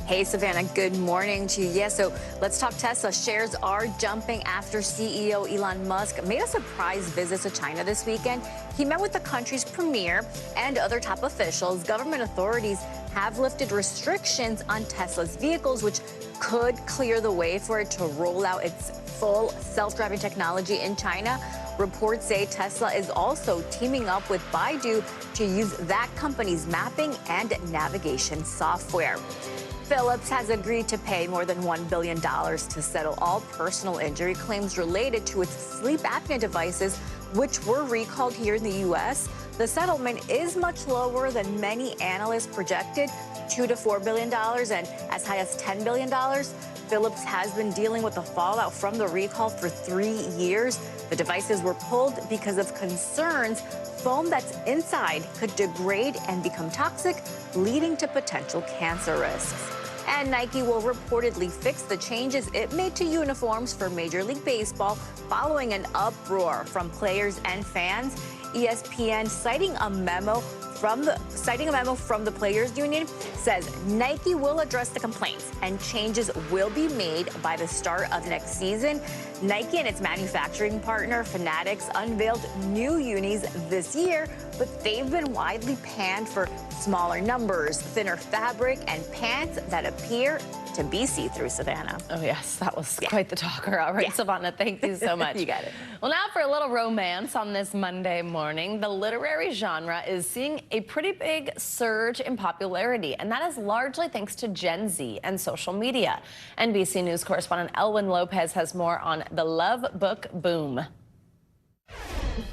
Hey, Savannah, good morning to you. Yeah, so let's talk Tesla. Shares are jumping after CEO Elon Musk made a surprise visit to China this weekend. He met with the country's premier and other top officials. Government authorities have lifted restrictions on Tesla's vehicles, which could clear the way for it to roll out its full self-driving technology in China. Reports say Tesla is also teaming up with Baidu to use that company's mapping and navigation software. Philips has agreed to pay more than $1 billion to settle all personal injury claims related to its sleep apnea devices, which were recalled here in the U.S. The settlement is much lower than many analysts projected, $2 to $4 billion, and as high as $10 billion. Philips has been dealing with the fallout from the recall for 3 years. The devices were pulled because of concerns foam that's inside could degrade and become toxic, leading to potential cancer risks. And Nike will reportedly fix the changes it made to uniforms for Major League Baseball following an uproar from players and fans. ESPN, citing a memo from the Players Union, says Nike will address the complaints and changes will be made by the start of next season. Nike and its manufacturing partner Fanatics unveiled new unis this year, but they've been widely panned for smaller numbers, thinner fabric, and pants that appear to be see-through, Savannah. Oh, yes, that was quite the talker. All right, Savannah, thank you so much. You got it. Well, now for a little romance on this Monday morning. The literary genre is seeing a pretty big surge in popularity, and that is largely thanks to Gen Z and social media. NBC News correspondent Elwin Lopez has more on the love book boom.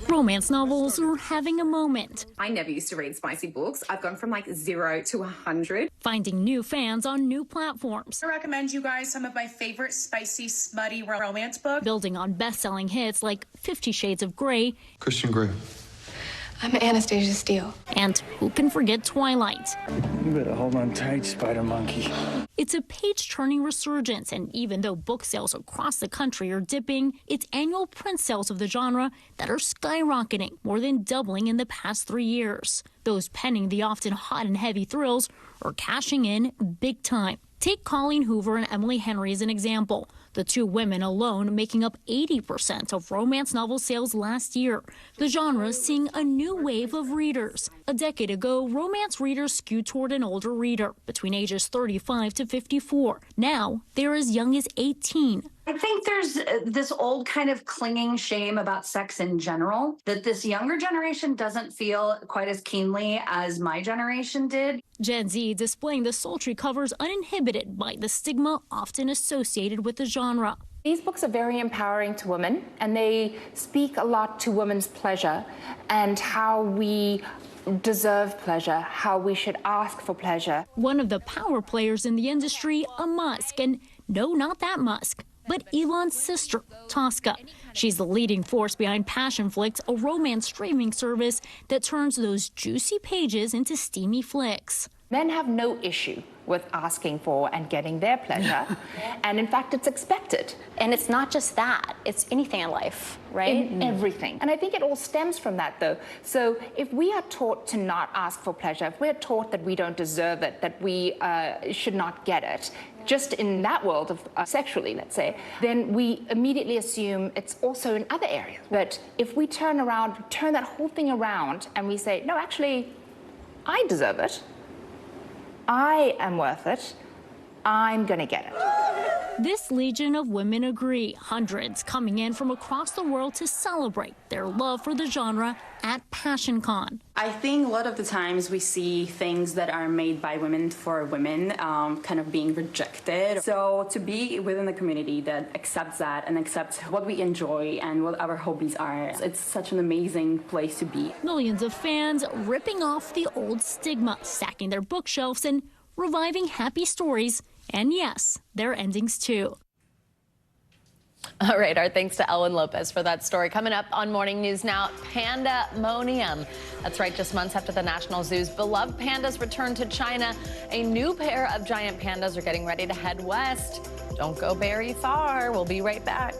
Romance novels are having a moment. I never used to read spicy books. I've gone from like 0 to 100. Finding new fans on new platforms. I recommend you guys some of my favorite spicy, smutty romance books. Building on best-selling hits like 50 Shades of Grey. Christian Grey. I'm Anastasia Steele. And who can forget Twilight? You better hold on tight, Spider Monkey. It's a page-turning resurgence, and even though book sales across the country are dipping, it's annual print sales of the genre that are skyrocketing, more than doubling in the past 3 years. Those penning the often hot and heavy thrills are cashing in big time. Take Colleen Hoover and Emily Henry as an example. The two women alone making up 80% of romance novel sales last year. The genre seeing a new wave of readers. A decade ago, romance readers skewed toward an older reader, between ages 35 to 54. Now, they're as young as 18. I think there's this old kind of clinging shame about sex in general that this younger generation doesn't feel quite as keenly as my generation did. Gen Z displaying the sultry covers uninhibited by the stigma often associated with the genre. These books are very empowering to women, and they speak a lot to women's pleasure and how we deserve pleasure, how we should ask for pleasure. One of the power players in the industry, a Musk, and no, not that Musk, but Elon's sister, Tosca. She's the leading force behind Passionflix, a romance streaming service that turns those juicy pages into steamy flicks. Men have no issue with asking for and getting their pleasure. And in fact, it's expected. And it's not just that, it's anything in life, right? In everything. And I think it all stems from that, though. So if we are taught to not ask for pleasure, if we're taught that we don't deserve it, that we should not get it, just in that world of sexually, let's say, then we immediately assume it's also in other areas. But if we turn that whole thing around and we say, no, actually, I deserve it. I am worth it. I'm going to get it. This legion of women agree, hundreds coming in from across the world to celebrate their love for the genre at PassionCon. I think a lot of the times we see things that are made by women for women kind of being rejected. So to be within the community that accepts that and accepts what we enjoy and what our hobbies are, it's such an amazing place to be. Millions of fans ripping off the old stigma, stacking their bookshelves and reviving happy stories. And yes, their endings too. All right, our thanks to Ellen Lopez for that story. Coming up on Morning News Now, Pandemonium. That's right, just months after the National Zoo's beloved pandas returned to China, a new pair of giant pandas are getting ready to head west. Don't go very far. We'll be right back.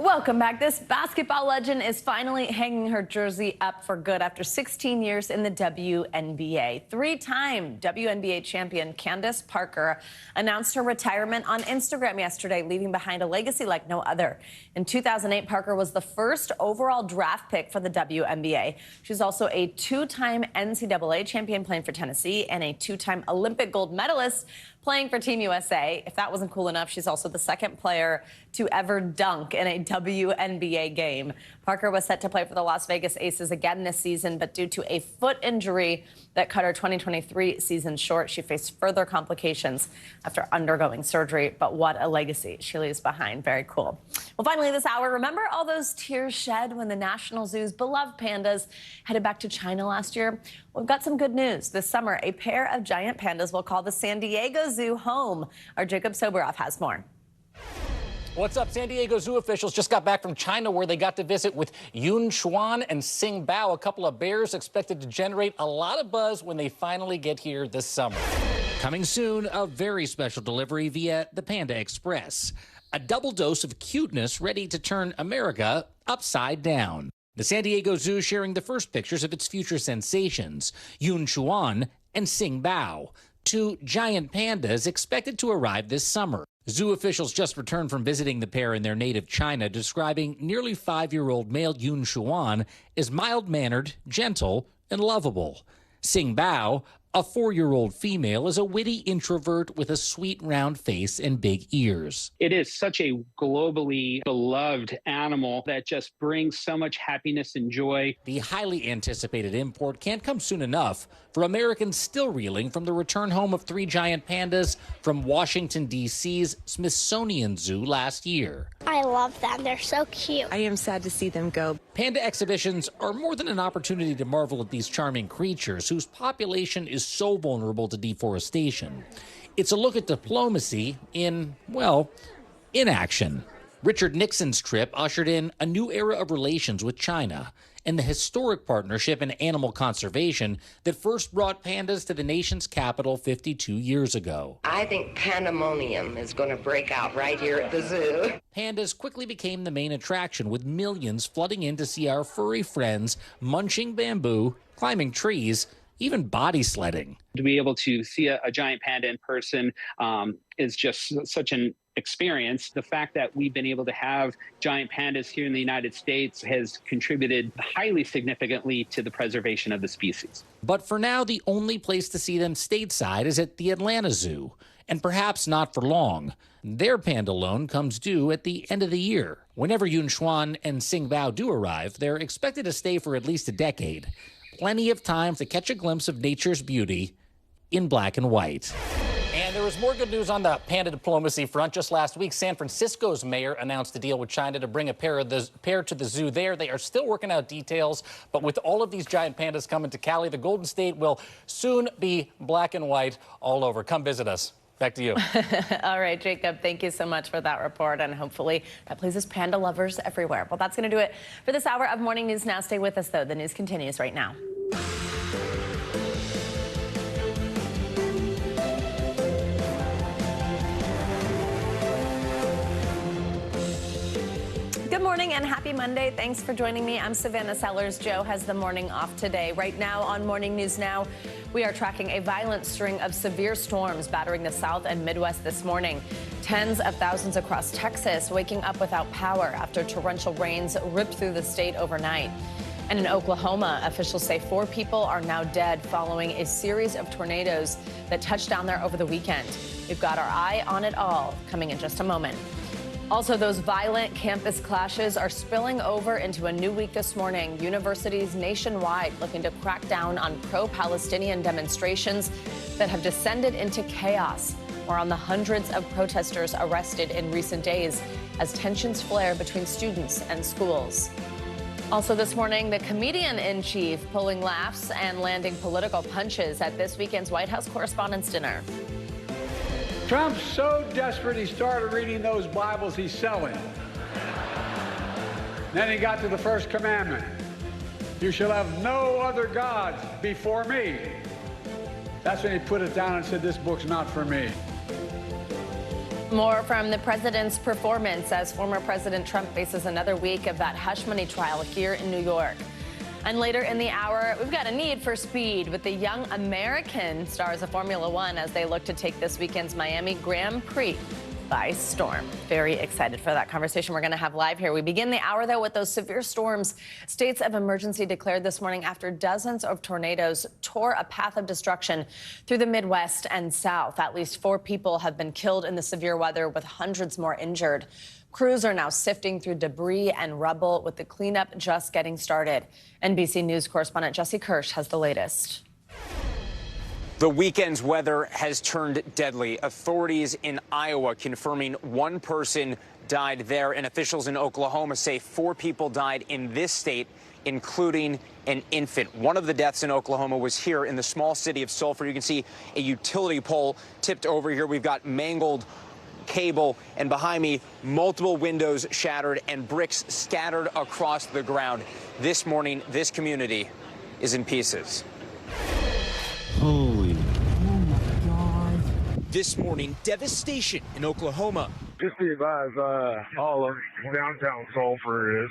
Welcome back. This basketball legend is finally hanging her jersey up for good after 16 years in the WNBA. Three-time WNBA champion Candace Parker announced her retirement on Instagram yesterday, leaving behind a legacy like no other. In 2008, Parker was the first overall draft pick for the WNBA. She's also a two-time NCAA champion playing for Tennessee and a two-time Olympic gold medalist playing for Team USA. If that wasn't cool enough, she's also the second player to ever dunk in a WNBA game. Parker was set to play for the Las Vegas Aces again this season, but due to a foot injury that cut her 2023 season short, she faced further complications after undergoing surgery. But what a legacy she leaves behind. Very cool. Well, finally this hour, remember all those tears shed when the National Zoo's beloved pandas headed back to China last year? We've got some good news. This summer, a pair of giant pandas will call the San Diego Zoo home. Our Jacob Soboroff has more. What's up? San Diego Zoo officials just got back from China where they got to visit with Yun Xuan and Xing Bao, a couple of bears expected to generate a lot of buzz when they finally get here this summer. Coming soon, a very special delivery via the Panda Express. A double dose of cuteness ready to turn America upside down. The San Diego Zoo sharing the first pictures of its future sensations, Yun Xuan and Xing Bao, two giant pandas expected to arrive this summer. Zoo officials just returned from visiting the pair in their native China, describing nearly 5-year-old male Yun Xuan as mild-mannered, gentle, and lovable. Xing Bao, a 4-year-old female, is a witty introvert with a sweet round face and big ears. It is such a globally beloved animal that just brings so much happiness and joy. The highly anticipated import can't come soon enough for Americans still reeling from the return home of 3 giant pandas from Washington, D.C.'s Smithsonian Zoo last year. I love them. They're so cute. I am sad to see them go. Panda exhibitions are more than an opportunity to marvel at these charming creatures whose population is so vulnerable to deforestation. It's a look at diplomacy in, well, in action. Richard Nixon's trip ushered in a new era of relations with China and the historic partnership in animal conservation that first brought pandas to the nation's capital 52 years ago. I think pandemonium is going to break out right here at the zoo. Pandas quickly became the main attraction, with millions flooding in to see our furry friends munching bamboo, climbing trees, even body sledding. To be able to see a giant panda in person is just such an experience. The fact that we've been able to have giant pandas here in the United States has contributed highly significantly to the preservation of the species. But for now, the only place to see them stateside is at the Atlanta Zoo, and perhaps not for long. Their panda loan comes due at the end of the year. Whenever Yunchuan and Xingbao do arrive, they're expected to stay for at least a decade. Plenty of time to catch a glimpse of nature's beauty in black and white. And there was more good news on the panda diplomacy front. Just last week, San Francisco's mayor announced a deal with China to bring a pair to the zoo there. They are still working out details, but with all of these giant pandas coming to Cali, the Golden State will soon be black and white all over. Come visit us. Back to you. All right, Jacob, thank you so much for that report, and hopefully that pleases panda lovers everywhere. Well, that's going to do it for this hour of Morning News Now. Stay with us, though. The news continues right now. Good morning and happy Monday. Thanks for joining me. I'm Savannah Sellers. Joe has the morning off today. Right now on Morning News Now, we are tracking a violent string of severe storms battering the South and Midwest this morning. Tens of thousands across Texas waking up without power after torrential rains ripped through the state overnight. And in Oklahoma, officials say 4 people are now dead following a series of tornadoes that touched down there over the weekend. We've got our eye on it all coming in just a moment. Also, those violent campus clashes are spilling over into a new week this morning. Universities nationwide looking to crack down on pro-Palestinian demonstrations that have descended into chaos. More on the hundreds of protesters arrested in recent days as tensions flare between students and schools. Also this morning, the comedian-in-chief pulling laughs and landing political punches at this weekend's White House Correspondents' Dinner. Trump's so desperate he started reading those Bibles he's selling. Then he got to the first commandment. You shall have no other gods before me. That's when he put it down and said, this book's not for me. More from the president's performance as former President Trump faces another week of that hush money trial here in New York. And later in the hour, we've got a need for speed with the young American stars of Formula One as they look to take this weekend's Miami Grand Prix by storm. Very excited for that conversation we're going to have live here. We begin the hour, though, with those severe storms. States of emergency declared this morning after dozens of tornadoes tore a path of destruction through the Midwest and South. At least 4 people have been killed in the severe weather, with hundreds more injured. Crews are now sifting through debris and rubble, with the cleanup just getting started. NBC News correspondent Jesse Kirsch has the latest. The weekend's weather has turned deadly. Authorities in Iowa confirming 1 person died there, and officials in Oklahoma say 4 people died in this state, including an infant. One of the deaths in Oklahoma was here in the small city of Sulphur. You can see a utility pole tipped over here. We've got mangled cable, and behind me, multiple windows shattered and bricks scattered across the ground. This morning, this community is in pieces. Holy, oh my God. This morning, devastation in Oklahoma. Just be advised, all of downtown Sulphur is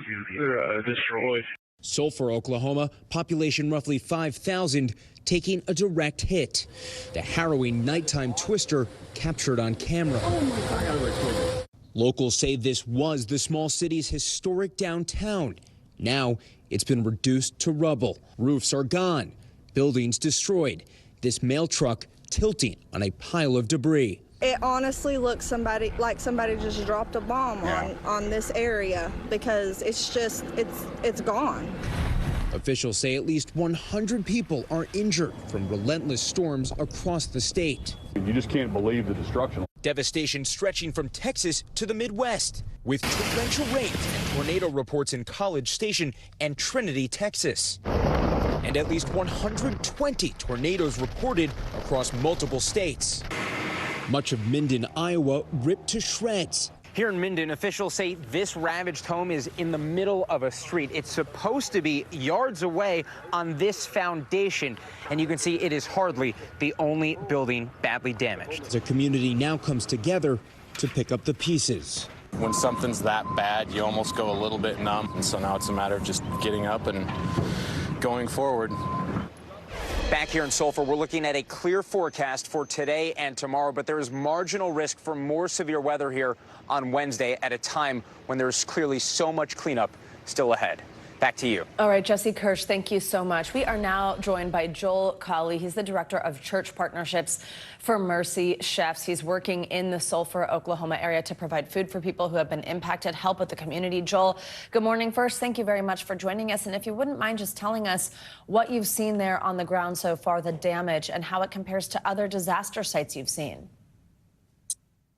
destroyed. Sulphur, Oklahoma, population roughly 5,000, taking a direct hit. The harrowing nighttime twister captured on camera. Oh my God. Locals say this was the small city's historic downtown. Now it's been reduced to rubble. Roofs are gone, buildings destroyed. This mail truck tilting on a pile of debris. It honestly looks like somebody just dropped a bomb on this area, because it's gone. Officials say at least 100 people are injured from relentless storms across the state. You just can't believe the destruction. Devastation stretching from Texas to the Midwest, with torrential rains and tornado reports in College Station and Trinity, Texas. And at least 120 tornadoes reported across multiple states. Much of Minden, Iowa, ripped to shreds. Here in Minden, officials say this ravaged home is in the middle of a street. It's supposed to be yards away on this foundation, and you can see it is hardly the only building badly damaged. The community now comes together to pick up the pieces. When something's that bad, you almost go a little bit numb, and so now it's a matter of just getting up and going forward. Back here in Sulphur, we're looking at a clear forecast for today and tomorrow, but there is marginal risk for more severe weather here on Wednesday at a time when there's clearly so much cleanup still ahead. Back to you. All right, Jesse Kirsch, thank you so much. We are now joined by Joel Colley. He's the director of church partnerships for Mercy Chefs. He's working in the Sulphur, Oklahoma area to provide food for people who have been impacted, help with the community. Joel, good morning. First, thank you very much for joining us. And if you wouldn't mind just telling us what you've seen there on the ground so far, the damage, and how it compares to other disaster sites you've seen.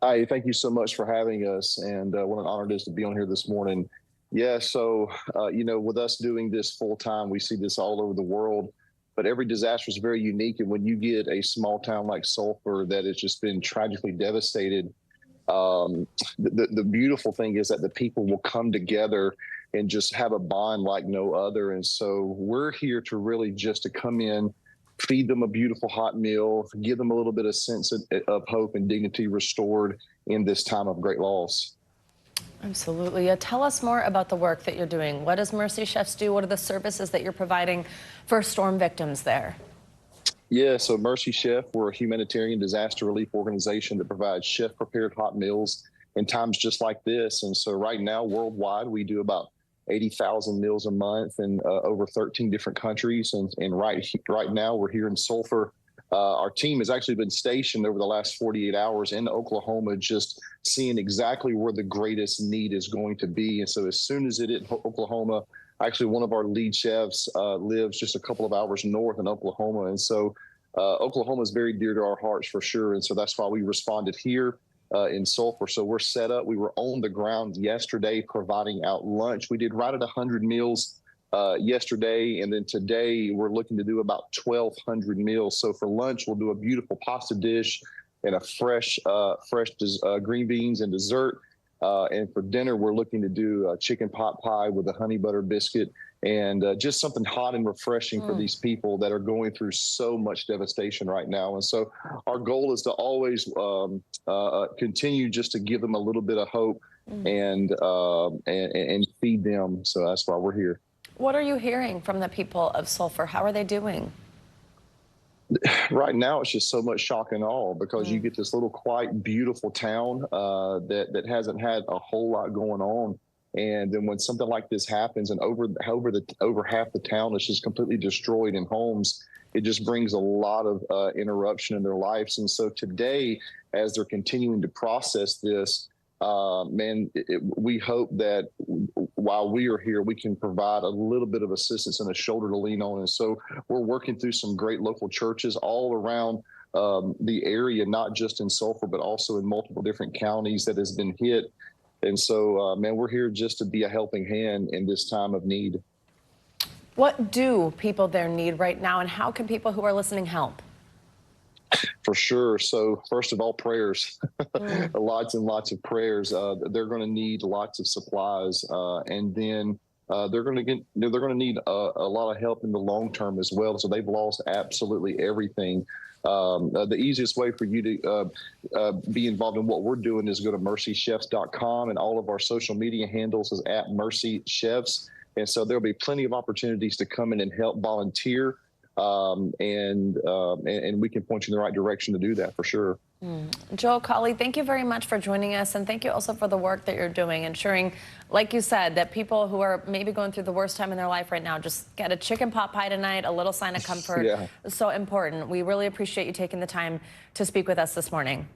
Hi, thank you so much for having us. And what an honor it is to be on here this morning. Yeah, so, with us doing this full time, we see this all over the world, but every disaster is very unique. And when you get a small town like Sulphur that has just been tragically devastated, the beautiful thing is that the people will come together and just have a bond like no other. And so we're here to really just to come in, feed them a beautiful hot meal, give them a little bit of sense of hope and dignity restored in this time of great loss. Absolutely. Tell us more about the work that you're doing. What does Mercy Chefs do? What are the services that you're providing for storm victims there? Yeah, so Mercy Chef, we're a humanitarian disaster relief organization that provides chef-prepared hot meals in times just like this. And so right now, worldwide, we do about 80,000 meals a month in over 13 different countries. And right now, we're here in Sulphur. Our team has actually been stationed over the last 48 hours in Oklahoma, just seeing exactly where the greatest need is going to be. And so as soon as it hit Oklahoma, actually one of our lead chefs lives just a couple of hours north in Oklahoma. And so Oklahoma is very dear to our hearts for sure. And so that's why we responded here in Sulphur. So we're set up. We were on the ground yesterday providing out lunch. We did right at 100 meals yesterday, and then today we're looking to do about 1,200 meals. So for lunch, we'll do a beautiful pasta dish and a fresh green beans and dessert. And for dinner, we're looking to do a chicken pot pie with a honey butter biscuit and just something hot and refreshing for these people that are going through so much devastation right now. And so our goal is to always continue just to give them a little bit of hope and feed them. So that's why we're here. What are you hearing from the people of Sulphur? How are they doing? Right now, it's just so much shock and awe because you get this little, quiet, beautiful town that hasn't had a whole lot going on. And then when something like this happens and over half the town is just completely destroyed in homes, it just brings a lot of interruption in their lives. And so today, as they're continuing to process this, we hope that while we are here, we can provide a little bit of assistance and a shoulder to lean on. And so we're working through some great local churches all around the area, not just in Sulphur, but also in multiple different counties that has been hit. And so, we're here just to be a helping hand in this time of need. What do people there need right now, and how can people who are listening help? For sure. So first of all, prayers, lots and lots of prayers. They're going to need lots of supplies, and then they're going to need a lot of help in the long term as well. So they've lost absolutely everything. The easiest way for you to be involved in what we're doing is go to mercychefs.com, and all of our social media handles is @mercychefs. And so there'll be plenty of opportunities to come in and help volunteer. And we can point you in the right direction to do that for sure. Joel Colley, thank you very much for joining us, and thank you also for the work that you're doing, ensuring, like you said, that people who are maybe going through the worst time in their life right now just get a chicken pot pie tonight, a little sign of comfort. Yeah. So important. We really appreciate you taking the time to speak with us this morning.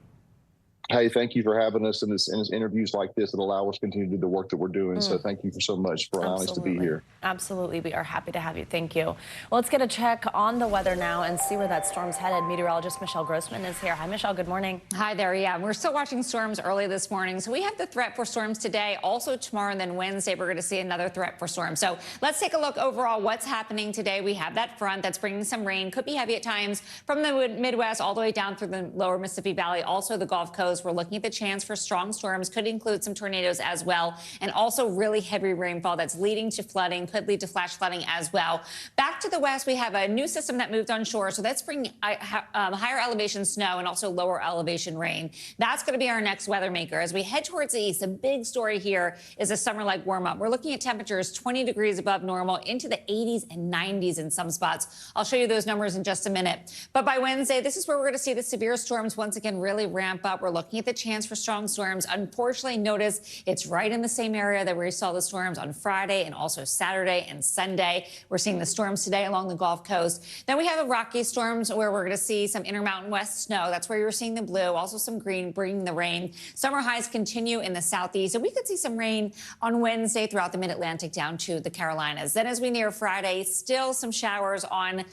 Hey, thank you for having us in interviews like this that allow us to continue to do the work that we're doing. So thank you so much for allowing us to be here. Absolutely. We are happy to have you. Thank you. Well, let's get a check on the weather now and see where that storm's headed. Meteorologist Michelle Grossman is here. Hi, Michelle. Good morning. Hi there. Yeah, we're still watching storms early this morning. So we have the threat for storms today. Also tomorrow and then Wednesday, we're going to see another threat for storms. So let's take a look overall what's happening today. We have that front that's bringing some rain. Could be heavy at times from the Midwest all the way down through the lower Mississippi Valley, also the Gulf Coast. Coast. We're looking at the chance for strong storms, could include some tornadoes as well, and also really heavy rainfall that's leading to flooding, could lead to flash flooding as well. Back to the west, we have a new system that moved on shore, so that's bringing higher elevation snow and also lower elevation rain. That's going to be our next weather maker. As we head towards the east, the big story here is a summer-like warm-up. We're looking at temperatures 20 degrees above normal, into the 80s and 90s in some spots. I'll show you those numbers in just a minute. But by Wednesday, this is where we're going to see the severe storms once again really ramp up. We're looking at the chance for strong storms. Unfortunately, notice it's right in the same area that we saw the storms on Friday and also Saturday and Sunday. We're seeing the storms today along the Gulf Coast. Then we have a rocky storms where we're going to see some Intermountain West snow. That's where you're seeing the blue, also some green bringing the rain. Summer highs continue in the southeast, and we could see some rain on Wednesday throughout the mid-Atlantic down to the Carolinas. Then as we near Friday, still some showers on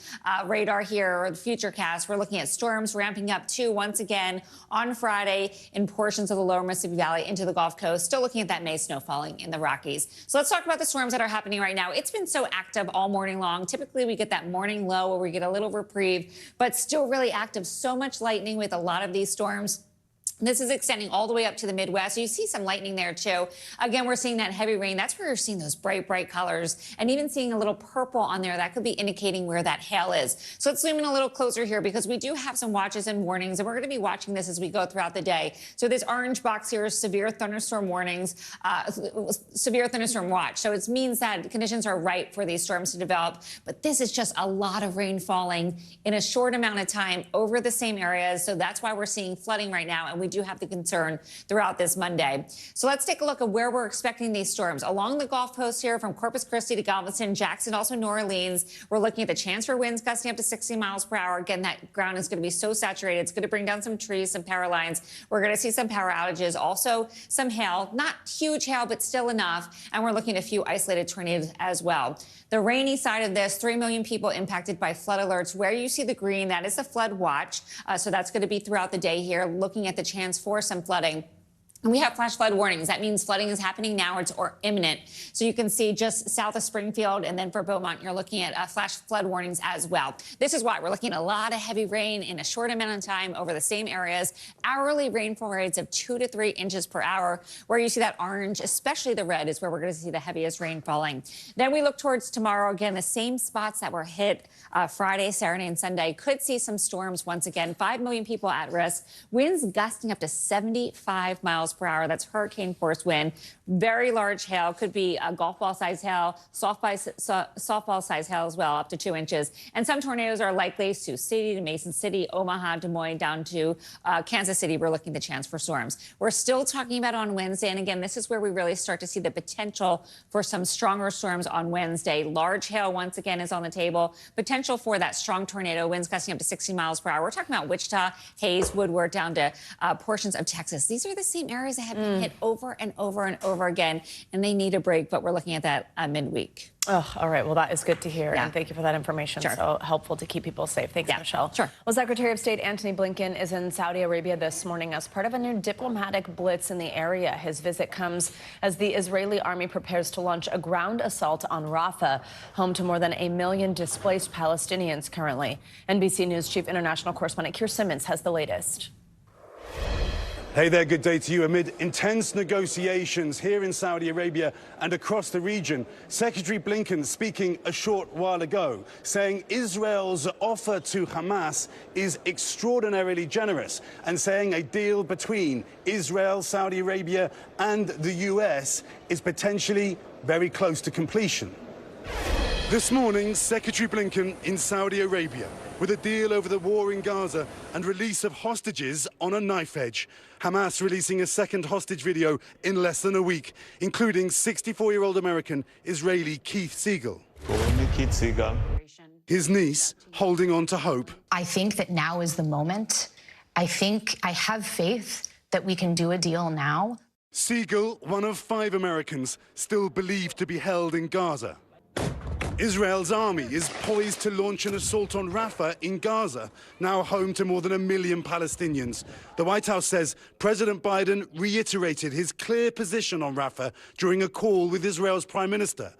radar here, or the futurecast. We're looking at storms ramping up too once again on Friday in portions of the lower Mississippi Valley into the Gulf Coast. Still looking at that May snow falling in the Rockies. So let's talk about the storms that are happening right now. It's been so active all morning long. Typically, we get that morning low where we get a little reprieve, but still really active. So much lightning with a lot of these storms. This is extending all the way up to the Midwest. You see some lightning there, too. Again, we're seeing that heavy rain. That's where you're seeing those bright, bright colors, and even seeing a little purple on there. That could be indicating where that hail is. So let's zoom in a little closer here, because we do have some watches and warnings, and we're going to be watching this as we go throughout the day. So this orange box here is severe thunderstorm warnings, severe thunderstorm watch. So it means that conditions are ripe for these storms to develop. But this is just a lot of rain falling in a short amount of time over the same areas. So that's why we're seeing flooding right now, and we do have the concern throughout this Monday. So let's take a look at where we're expecting these storms. Along the Gulf Coast here from Corpus Christi to Galveston, Jackson, also New Orleans, we're looking at the chance for winds gusting up to 60 miles per hour. Again, that ground is going to be so saturated. It's going to bring down some trees, some power lines. We're going to see some power outages, also some hail, not huge hail, but still enough. And we're looking at a few isolated tornadoes as well. The rainy side of this, 3 million people impacted by flood alerts. Where you see the green, that is the flood watch. So that's going to be throughout the day here, looking at the chance for some flooding. And we have flash flood warnings. That means flooding is happening now or imminent. So you can see just south of Springfield, and then for Beaumont, you're looking at flash flood warnings as well. This is why we're looking at a lot of heavy rain in a short amount of time over the same areas. Hourly rainfall rates of 2 to 3 inches per hour. Where you see that orange, especially the red, is where we're going to see the heaviest rain falling. Then we look towards tomorrow. Again, the same spots that were hit Friday, Saturday, and Sunday could see some storms once again. 5 million people at risk. Winds gusting up to 75 miles per hour. That's hurricane force wind. Very large hail. Could be a golf ball size hail, softball size hail as well, up to 2 inches. And some tornadoes are likely Sioux City to Mason City, Omaha, Des Moines, down to Kansas City. We're looking at the chance for storms. We're still talking about on Wednesday. And again, this is where we really start to see the potential for some stronger storms on Wednesday. Large hail once again is on the table. Potential for that strong tornado, winds gusting up to 60 miles per hour. We're talking about Wichita, Hayes, Woodward, down to portions of Texas. These are the same areas that have been hit over and over and over again, and they need a break, but we're looking at that midweek. Oh, all right. Well, that is good to hear. Yeah. And thank you for that information. Sure. So helpful to keep people safe. Thanks, Michelle. Sure. Well, Secretary of State Antony Blinken is in Saudi Arabia this morning as part of a new diplomatic blitz in the area. His visit comes as the Israeli army prepares to launch a ground assault on Rafah, home to more than 1 million displaced Palestinians currently. NBC News Chief International Correspondent Keir Simmons has the latest. Hey there, good day to you. Amid intense negotiations here in Saudi Arabia and across the region, Secretary Blinken speaking a short while ago, saying Israel's offer to Hamas is extraordinarily generous, and saying a deal between Israel, Saudi Arabia and the US is potentially very close to completion. This morning, Secretary Blinken in Saudi Arabia with a deal over the war in Gaza and release of hostages on a knife edge. Hamas releasing a second hostage video in less than a week, including 64-year-old American Israeli Keith Siegel. His niece holding on to hope. I think that now is the moment. I have faith that we can do a deal now. Siegel, one of 5 Americans still believed to be held in Gaza. Israel's army is poised to launch an assault on Rafah in Gaza, now home to more than 1 million Palestinians. The White House says President Biden reiterated his clear position on Rafah during a call with Israel's Prime Minister.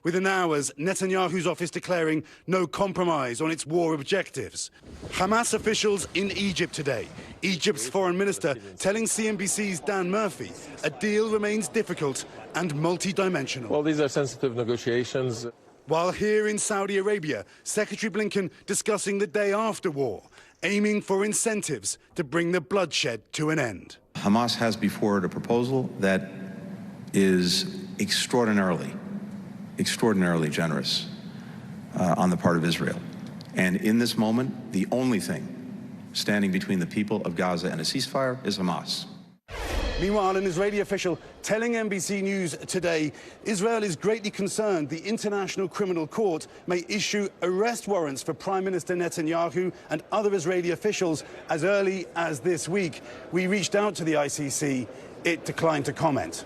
Within hours, Netanyahu's office declaring no compromise on its war objectives. Hamas officials in Egypt today. Egypt's foreign minister telling CNBC's Dan Murphy a deal remains difficult and multi-dimensional. Well, these are sensitive negotiations. While here in Saudi Arabia, Secretary Blinken discussing the day after war, aiming for incentives to bring the bloodshed to an end. Hamas has before it a proposal that is extraordinarily generous on the part of Israel. And in this moment, the only thing standing between the people of Gaza and a ceasefire is Hamas. Meanwhile, an Israeli official telling NBC News today Israel is greatly concerned the International Criminal Court may issue arrest warrants for Prime Minister Netanyahu and other Israeli officials as early as this week. We reached out to the ICC. It declined to comment.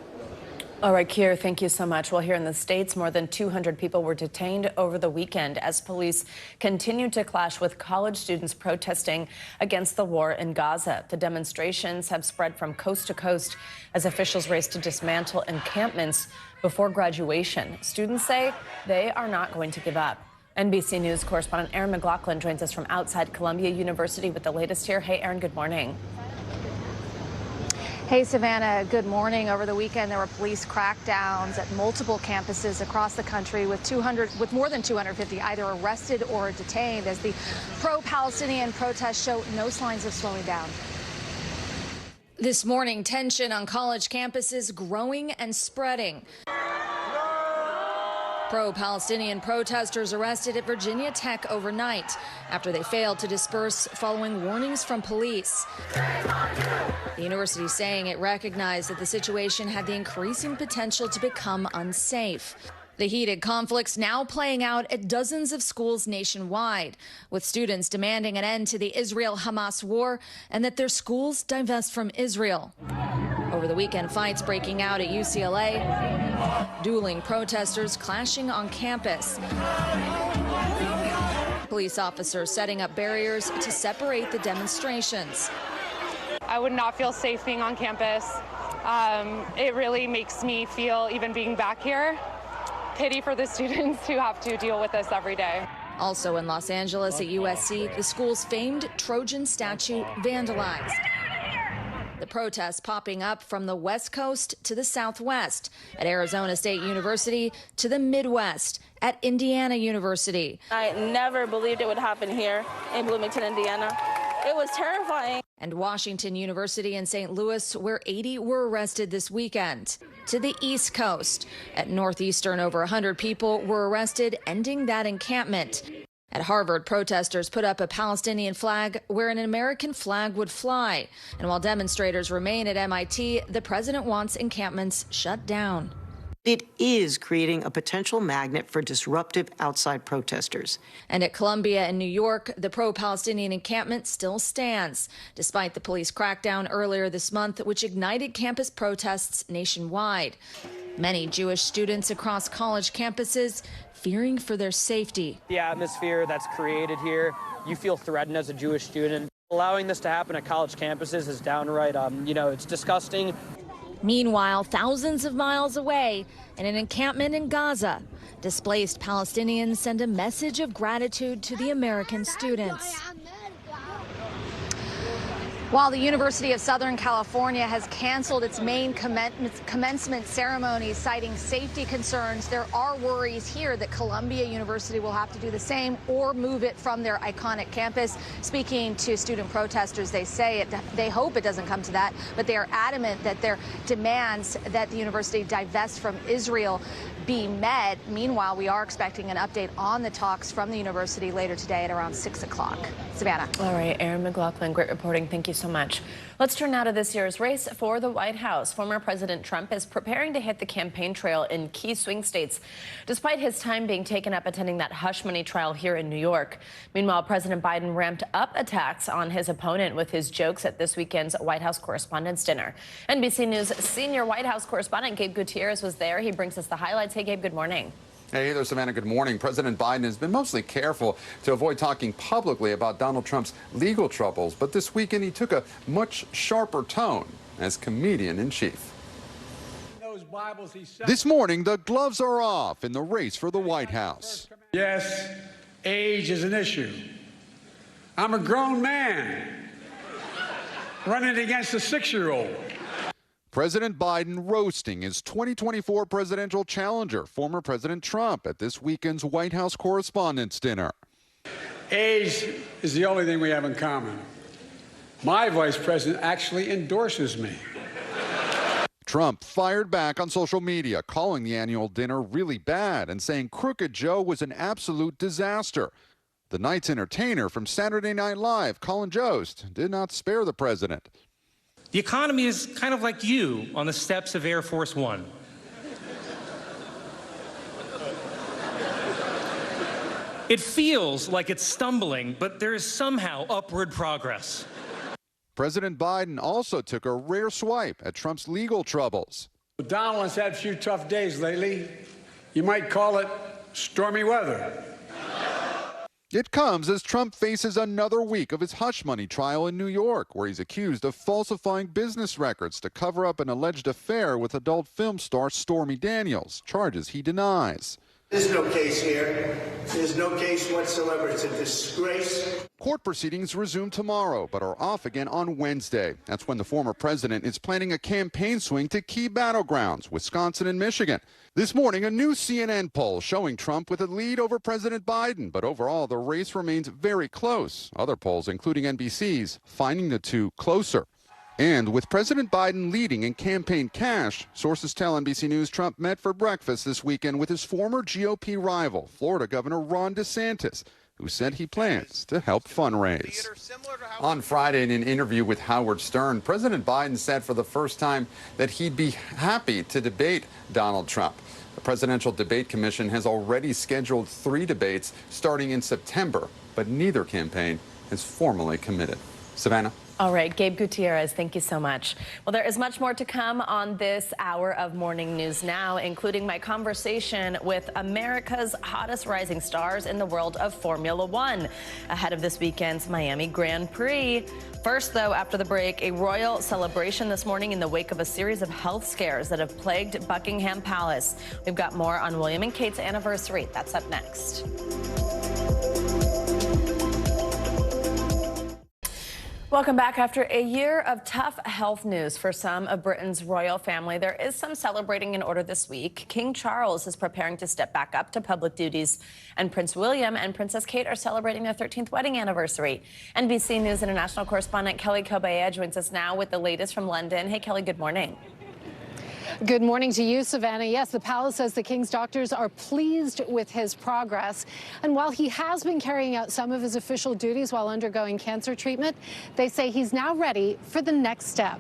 All right, Keir, thank you so much. Well, here in the States, more than 200 people were detained over the weekend as police continued to clash with college students protesting against the war in Gaza. The demonstrations have spread from coast to coast as officials race to dismantle encampments before graduation. Students say they are not going to give up. NBC News correspondent Aaron McLaughlin joins us from outside Columbia University with the latest here. Hey, Aaron, good morning. Hey, Savannah, good morning. Over the weekend, there were police crackdowns at multiple campuses across the country with more than 250 either arrested or detained as the pro-Palestinian protests show no signs of slowing down. This morning, tension on college campuses growing and spreading. Pro-Palestinian protesters arrested at Virginia Tech overnight after they failed to disperse following warnings from police. The university saying it recognized that the situation had the increasing potential to become unsafe. The heated conflicts now playing out at dozens of schools nationwide, with students demanding an end to the Israel-Hamas war and that their schools divest from Israel. Over the weekend, fights breaking out at UCLA, dueling protesters clashing on campus. Police officers setting up barriers to separate the demonstrations. I would not feel safe being on campus. It really makes me feel, even being back here, pity for the students who have to deal with this every day. Also in Los Angeles at USC, the school's famed Trojan statue vandalized. The protests popping up from the West Coast to the Southwest, at Arizona State University to the Midwest, at Indiana University. I never believed it would happen here in Bloomington, Indiana. It was terrifying. And Washington University in St. Louis, where 80 were arrested this weekend. To the East Coast, at Northeastern, over 100 people were arrested, ending that encampment. At Harvard, protesters put up a Palestinian flag where an American flag would fly. And while demonstrators remain at MIT, the president wants encampments shut down. It is creating a potential magnet for disruptive outside protesters. And at Columbia in New York, the pro-Palestinian encampment still stands, despite the police crackdown earlier this month, which ignited campus protests nationwide. Many Jewish students across college campuses fearing for their safety. The atmosphere that's created here, you feel threatened as a Jewish student. Allowing this to happen at college campuses is downright, it's disgusting. Meanwhile, thousands of miles away, in an encampment in Gaza, displaced Palestinians send a message of gratitude to the American students. While the University of Southern California has canceled its main commencement ceremonies, citing safety concerns, there are worries here that Columbia University will have to do the same or move it from their iconic campus. Speaking to student protesters, they hope it doesn't come to that, but they are adamant that their demands that the university divest from Israel be met. Meanwhile, we are expecting an update on the talks from the university later today at around 6 o'clock. Savannah. All right, Aaron McLaughlin, great reporting. Thank you so much. Let's turn now to this year's race for the White House. Former President Trump is preparing to hit the campaign trail in key swing states, despite his time being taken up attending that hush money trial here in New York. Meanwhile, President Biden ramped up attacks on his opponent with his jokes at this weekend's White House Correspondents' Dinner. NBC News senior White House correspondent Gabe Gutierrez was there. He brings us the highlights. Hey, Gabe, good morning. Hey there, Savannah. Good morning. President Biden has been mostly careful to avoid talking publicly about Donald Trump's legal troubles, but this weekend he took a much sharper tone as comedian-in-chief. This morning, the gloves are off in the race for the White House. Yes, age is an issue. I'm a grown man running against a 6-year-old. President Biden roasting his 2024 presidential challenger, former President Trump, at this weekend's White House Correspondents' Dinner. Age is the only thing we have in common. My vice president actually endorses me. Trump fired back on social media, calling the annual dinner really bad and saying Crooked Joe was an absolute disaster. The night's entertainer from Saturday Night Live, Colin Jost, did not spare the president. The economy is kind of like you on the steps of Air Force One. It feels like it's stumbling, but there is somehow upward progress. President Biden also took a rare swipe at Trump's legal troubles. Donald has had a few tough days lately. You might call it stormy weather. It comes as Trump faces another week of his hush money trial in New York, where he's accused of falsifying business records to cover up an alleged affair with adult film star Stormy Daniels, charges he denies. There's no case here. There's no case whatsoever. It's a disgrace. Court proceedings resume tomorrow, but are off again on Wednesday. That's when the former president is planning a campaign swing to key battlegrounds, Wisconsin and Michigan. This morning, a new CNN poll showing Trump with a lead over President Biden, but overall, the race remains very close. Other polls, including NBC's, finding the two closer. And with President Biden leading in campaign cash, sources tell NBC News Trump met for breakfast this weekend with his former GOP rival, Florida Governor Ron DeSantis, who said he plans to help fundraise. On Friday, in an interview with Howard Stern, President Biden said for the first time that he'd be happy to debate Donald Trump. The Presidential Debate Commission has already scheduled 3 debates starting in September, but neither campaign has formally committed. Savannah? All right, Gabe Gutierrez, thank you so much. Well, there is much more to come on this hour of Morning News Now, including my conversation with America's hottest rising stars in the world of Formula One, ahead of this weekend's Miami Grand Prix. First, though, after the break, a royal celebration this morning in the wake of a series of health scares that have plagued Buckingham Palace. We've got more on William and Kate's anniversary. That's up next. Welcome back. After a year of tough health news for some of Britain's royal family, there is some celebrating in order this week. King Charles is preparing to step back up to public duties, and Prince William and Princess Kate are celebrating their 13th wedding anniversary. NBC News international correspondent Kelly Kobaya joins us now with the latest from London. Hey, Kelly, good morning. Good morning to you, Savannah. Yes, the palace says the king's doctors are pleased with his progress. And while he has been carrying out some of his official duties while undergoing cancer treatment, they say he's now ready for the next step.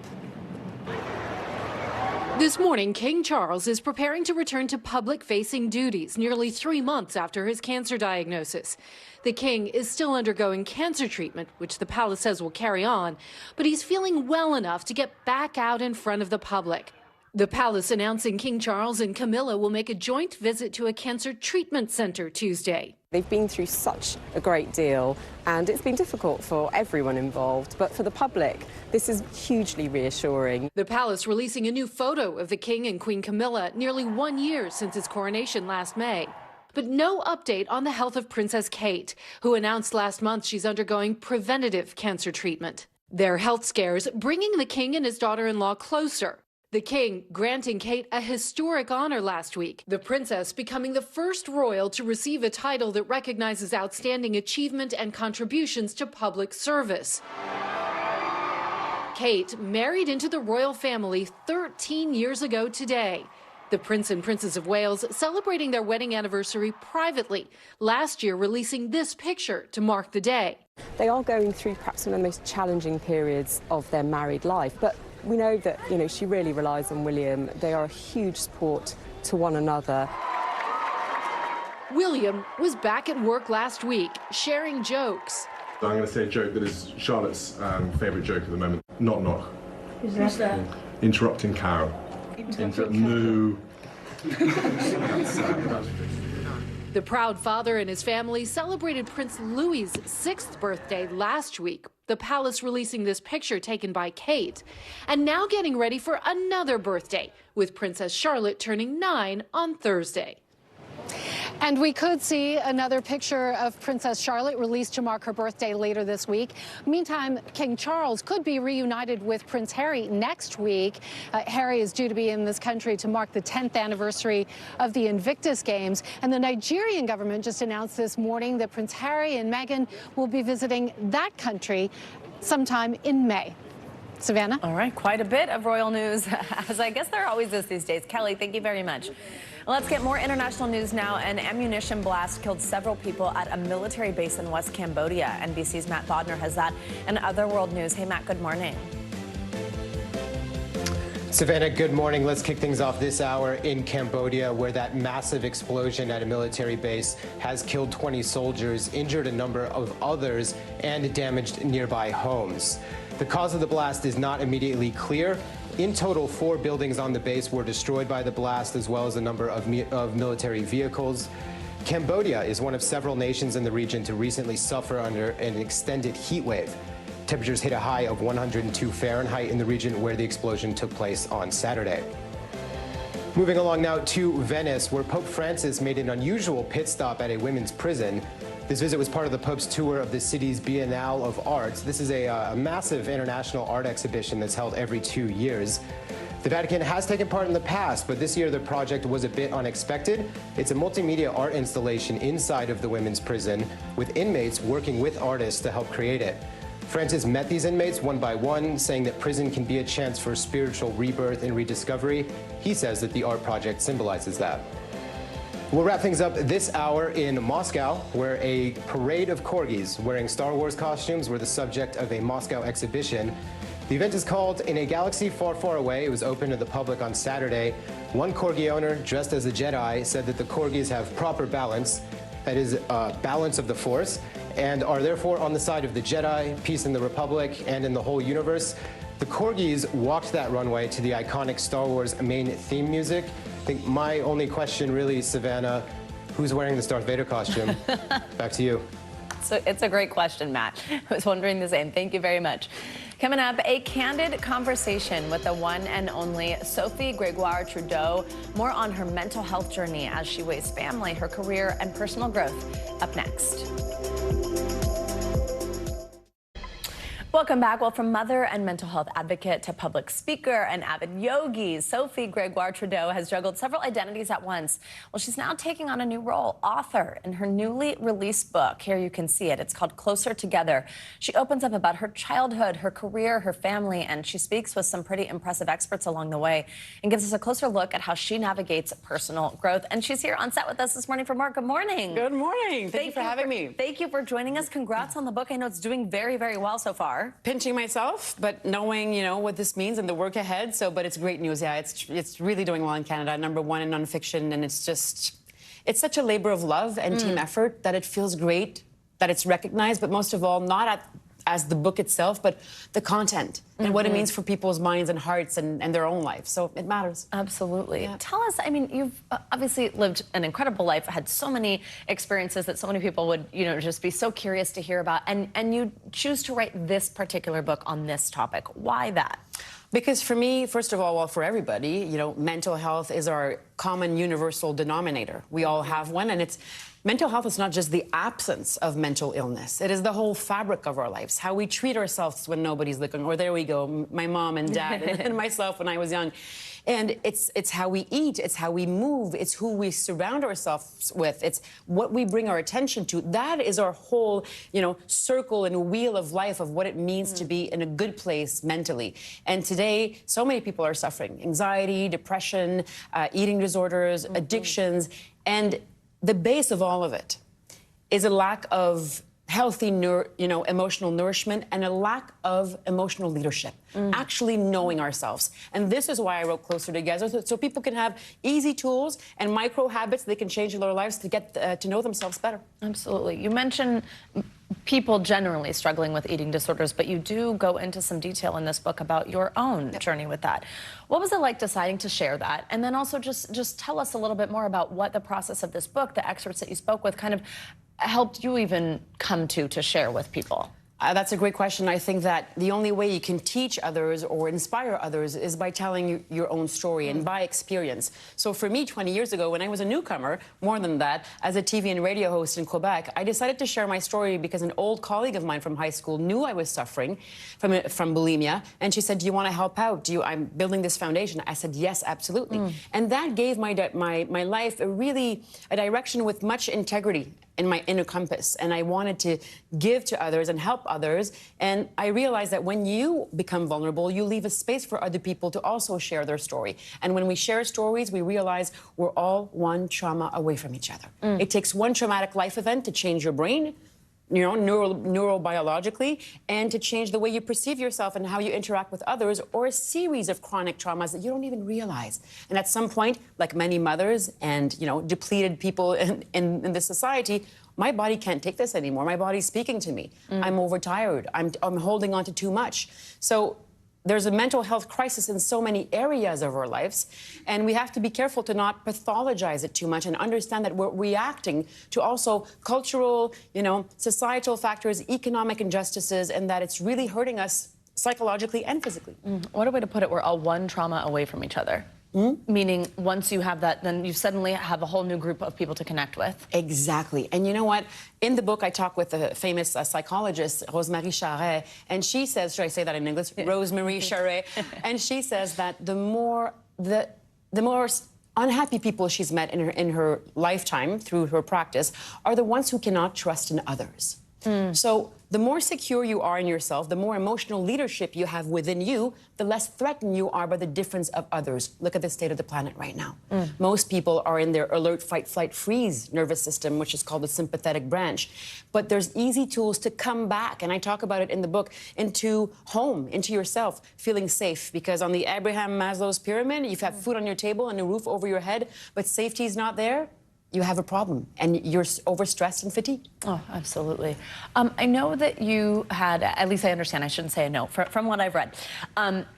This morning, King Charles is preparing to return to public-facing duties nearly 3 months after his cancer diagnosis. The king is still undergoing cancer treatment, which the palace says will carry on, but he's feeling well enough to get back out in front of the public. The palace announcing King Charles and Camilla will make a joint visit to a cancer treatment center Tuesday. They've been through such a great deal, and it's been difficult for everyone involved, but for the public, this is hugely reassuring. The palace releasing a new photo of the king and Queen Camilla nearly 1 year since his coronation last May. But no update on the health of Princess Kate, who announced last month she's undergoing preventative cancer treatment. Their health scares bringing the king and his daughter-in-law closer. The king granting Kate a historic honor last week, the princess becoming the first royal to receive a title that recognizes outstanding achievement and contributions to public service. Kate married into the royal family 13 years ago today. The Prince and Princess of Wales celebrating their wedding anniversary privately, last year releasing this picture to mark the day. They are going through perhaps one of the most challenging periods of their married life, but we know that, she really relies on William. They are a huge support to one another. William was back at work last week, sharing jokes. I'm going to say a joke that is Charlotte's favourite joke at the moment. Knock, knock. Who's that? Interrupting cow. Moo. The proud father and his family celebrated Prince Louis's 6th birthday last week, The palace releasing this picture taken by Kate. And now getting ready for another birthday, with Princess Charlotte turning 9 on Thursday. And we could see another picture of Princess Charlotte released to mark her birthday later this week. Meantime, King Charles could be reunited with Prince Harry next week. Harry is due to be in this country to mark the 10th anniversary of the Invictus Games. And the Nigerian government just announced this morning that Prince Harry and Meghan will be visiting that country sometime in May. Savannah? All right, quite a bit of royal news, as I guess there always is these days. Kelly, thank you very much. Let's get more international news now. An ammunition blast killed several people at a military base in West Cambodia. NBC's Matt Bodner has that and other world news. Hey, Matt, good morning. Savannah, good morning. Let's kick things off this hour in Cambodia, where that massive explosion at a military base has killed 20 soldiers, injured a number of others, and damaged nearby homes. The cause of the blast is not immediately clear. In total, 4 buildings on the base were destroyed by the blast, as well as a number of military vehicles. Cambodia is one of several nations in the region to recently suffer under an extended heat wave. Temperatures hit a high of 102 Fahrenheit in the region where the explosion took place on Saturday. Moving along now to Venice, where Pope Francis made an unusual pit stop at a women's prison. This visit was part of the Pope's tour of the city's Biennale of Arts. This is a massive international art exhibition that's held every 2 years. The Vatican has taken part in the past, but this year the project was a bit unexpected. It's a multimedia art installation inside of the women's prison, with inmates working with artists to help create it. Francis met these inmates one by one, saying that prison can be a chance for spiritual rebirth and rediscovery. He says that the art project symbolizes that. We'll wrap things up this hour in Moscow, where a parade of corgis wearing Star Wars costumes were the subject of a Moscow exhibition. The event is called In a Galaxy Far, Far Away. It was open to the public on Saturday. One corgi owner, dressed as a Jedi, said that the corgis have proper balance, that is, balance of the Force, and are therefore on the side of the Jedi, peace in the Republic, and in the whole universe. The corgis walked that runway to the iconic Star Wars main theme music. I think my only question really, Savannah, who's wearing the Darth Vader costume? Back to you. So it's a great question, Matt. I was wondering the same. Thank you very much. Coming up, a candid conversation with the one and only Sophie Gregoire Trudeau. More on her mental health journey as she weighs family, her career, and personal growth. Up next. Welcome back. Well, from mother and mental health advocate to public speaker and avid yogi, Sophie Gregoire Trudeau has juggled several identities at once. Well, she's now taking on a new role, author, in her newly released book. Here you can see it. It's called Closer Together. She opens up about her childhood, her career, her family, and she speaks with some pretty impressive experts along the way and gives us a closer look at how she navigates personal growth. And she's here on set with us this morning for more. Good morning. Good morning. Thank you for having me. Thank you for joining us. Congrats on the book. I know it's doing very, very well so far. Pinching myself, but knowing, what this means and the work ahead. But it's great news. Yeah, it's really doing well in Canada. #1 in nonfiction, and it's such a labor of love and team effort that it feels great that it's recognized, but most of all, not as the book itself, but the content and what it means for people's minds and hearts and their own life. So it matters. Absolutely. Yeah. Tell us, you've obviously lived an incredible life, had so many experiences that so many people would, just be so curious to hear about. And you choose to write this particular book on this topic. Why that? Because for me, first of all, well, for everybody, mental health is our common universal denominator. We all have one, and mental health is not just the absence of mental illness. It is the whole fabric of our lives, how we treat ourselves when nobody's looking. Or there we go, my mom and dad and myself when I was young. And it's how we eat, it's how we move, it's who we surround ourselves with, it's what we bring our attention to. That is our whole, circle and wheel of life of what it means to be in a good place mentally. And today, so many people are suffering anxiety, depression, eating disorders, addictions, and the base of all of it is a lack of healthy, emotional nourishment and a lack of emotional leadership, actually knowing ourselves. And this is why I wrote Closer Together, so people can have easy tools and micro habits they can change in their lives to get to know themselves better. Absolutely. You mentioned people generally struggling with eating disorders, but you do go into some detail in this book about your own journey with that. What was it like deciding to share that? And then also just tell us a little bit more about what the process of this book, the excerpts that you spoke with, kind of helped you even come to share with people. That's a great question. I think that the only way you can teach others or inspire others is by telling your own story and by experience. So for me, 20 years ago, when I was a newcomer, more than that, as a TV and radio host in Quebec, I decided to share my story because an old colleague of mine from high school knew I was suffering from bulimia, and she said, "Do you want to help out? I'm building this foundation." I said, "Yes, absolutely." And that gave my life a direction with much integrity in my inner compass, and I wanted to give to others and help others. And I realized that when you become vulnerable, you leave a space for other people to also share their story. And when we share stories, we realize we're all one trauma away from each other. It takes one traumatic life event to change your brain, neurobiologically, and to change the way you perceive yourself and how you interact with others, or a series of chronic traumas that you don't even realize. And at some point, like many mothers and depleted people in this society, my body can't take this anymore. My body's speaking to me. I'm overtired. I'm holding on to too much. So there's a mental health crisis in so many areas of our lives, and we have to be careful to not pathologize it too much and understand that we're reacting to also cultural, societal factors, economic injustices, and that it's really hurting us psychologically and physically. What a way to put it. We're all one trauma away from each other. Meaning, once you have that, then you suddenly have a whole new group of people to connect with. Exactly. And you know what? In the book, I talk with a famous psychologist, Rosemary Charest, and she says, should I say that in English? Rosemary Charest. And she says that the more unhappy people she's met in her lifetime through her practice are the ones who cannot trust in others. So the more secure you are in yourself, the more emotional leadership you have within you, the less threatened you are by the difference of others. Look at the state of the planet right now. Most people are in their alert, fight, flight, freeze nervous system, which is called the sympathetic branch. But there's easy tools to come back, and I talk about it in the book, into home, into yourself, feeling safe. Because on the Abraham Maslow's pyramid, you have food on your table and a roof over your head, but safety is not there. You have a problem, and you're overstressed and fatigued. Oh, absolutely. I know that you had, at least I understand, I shouldn't say I know, from what I've read,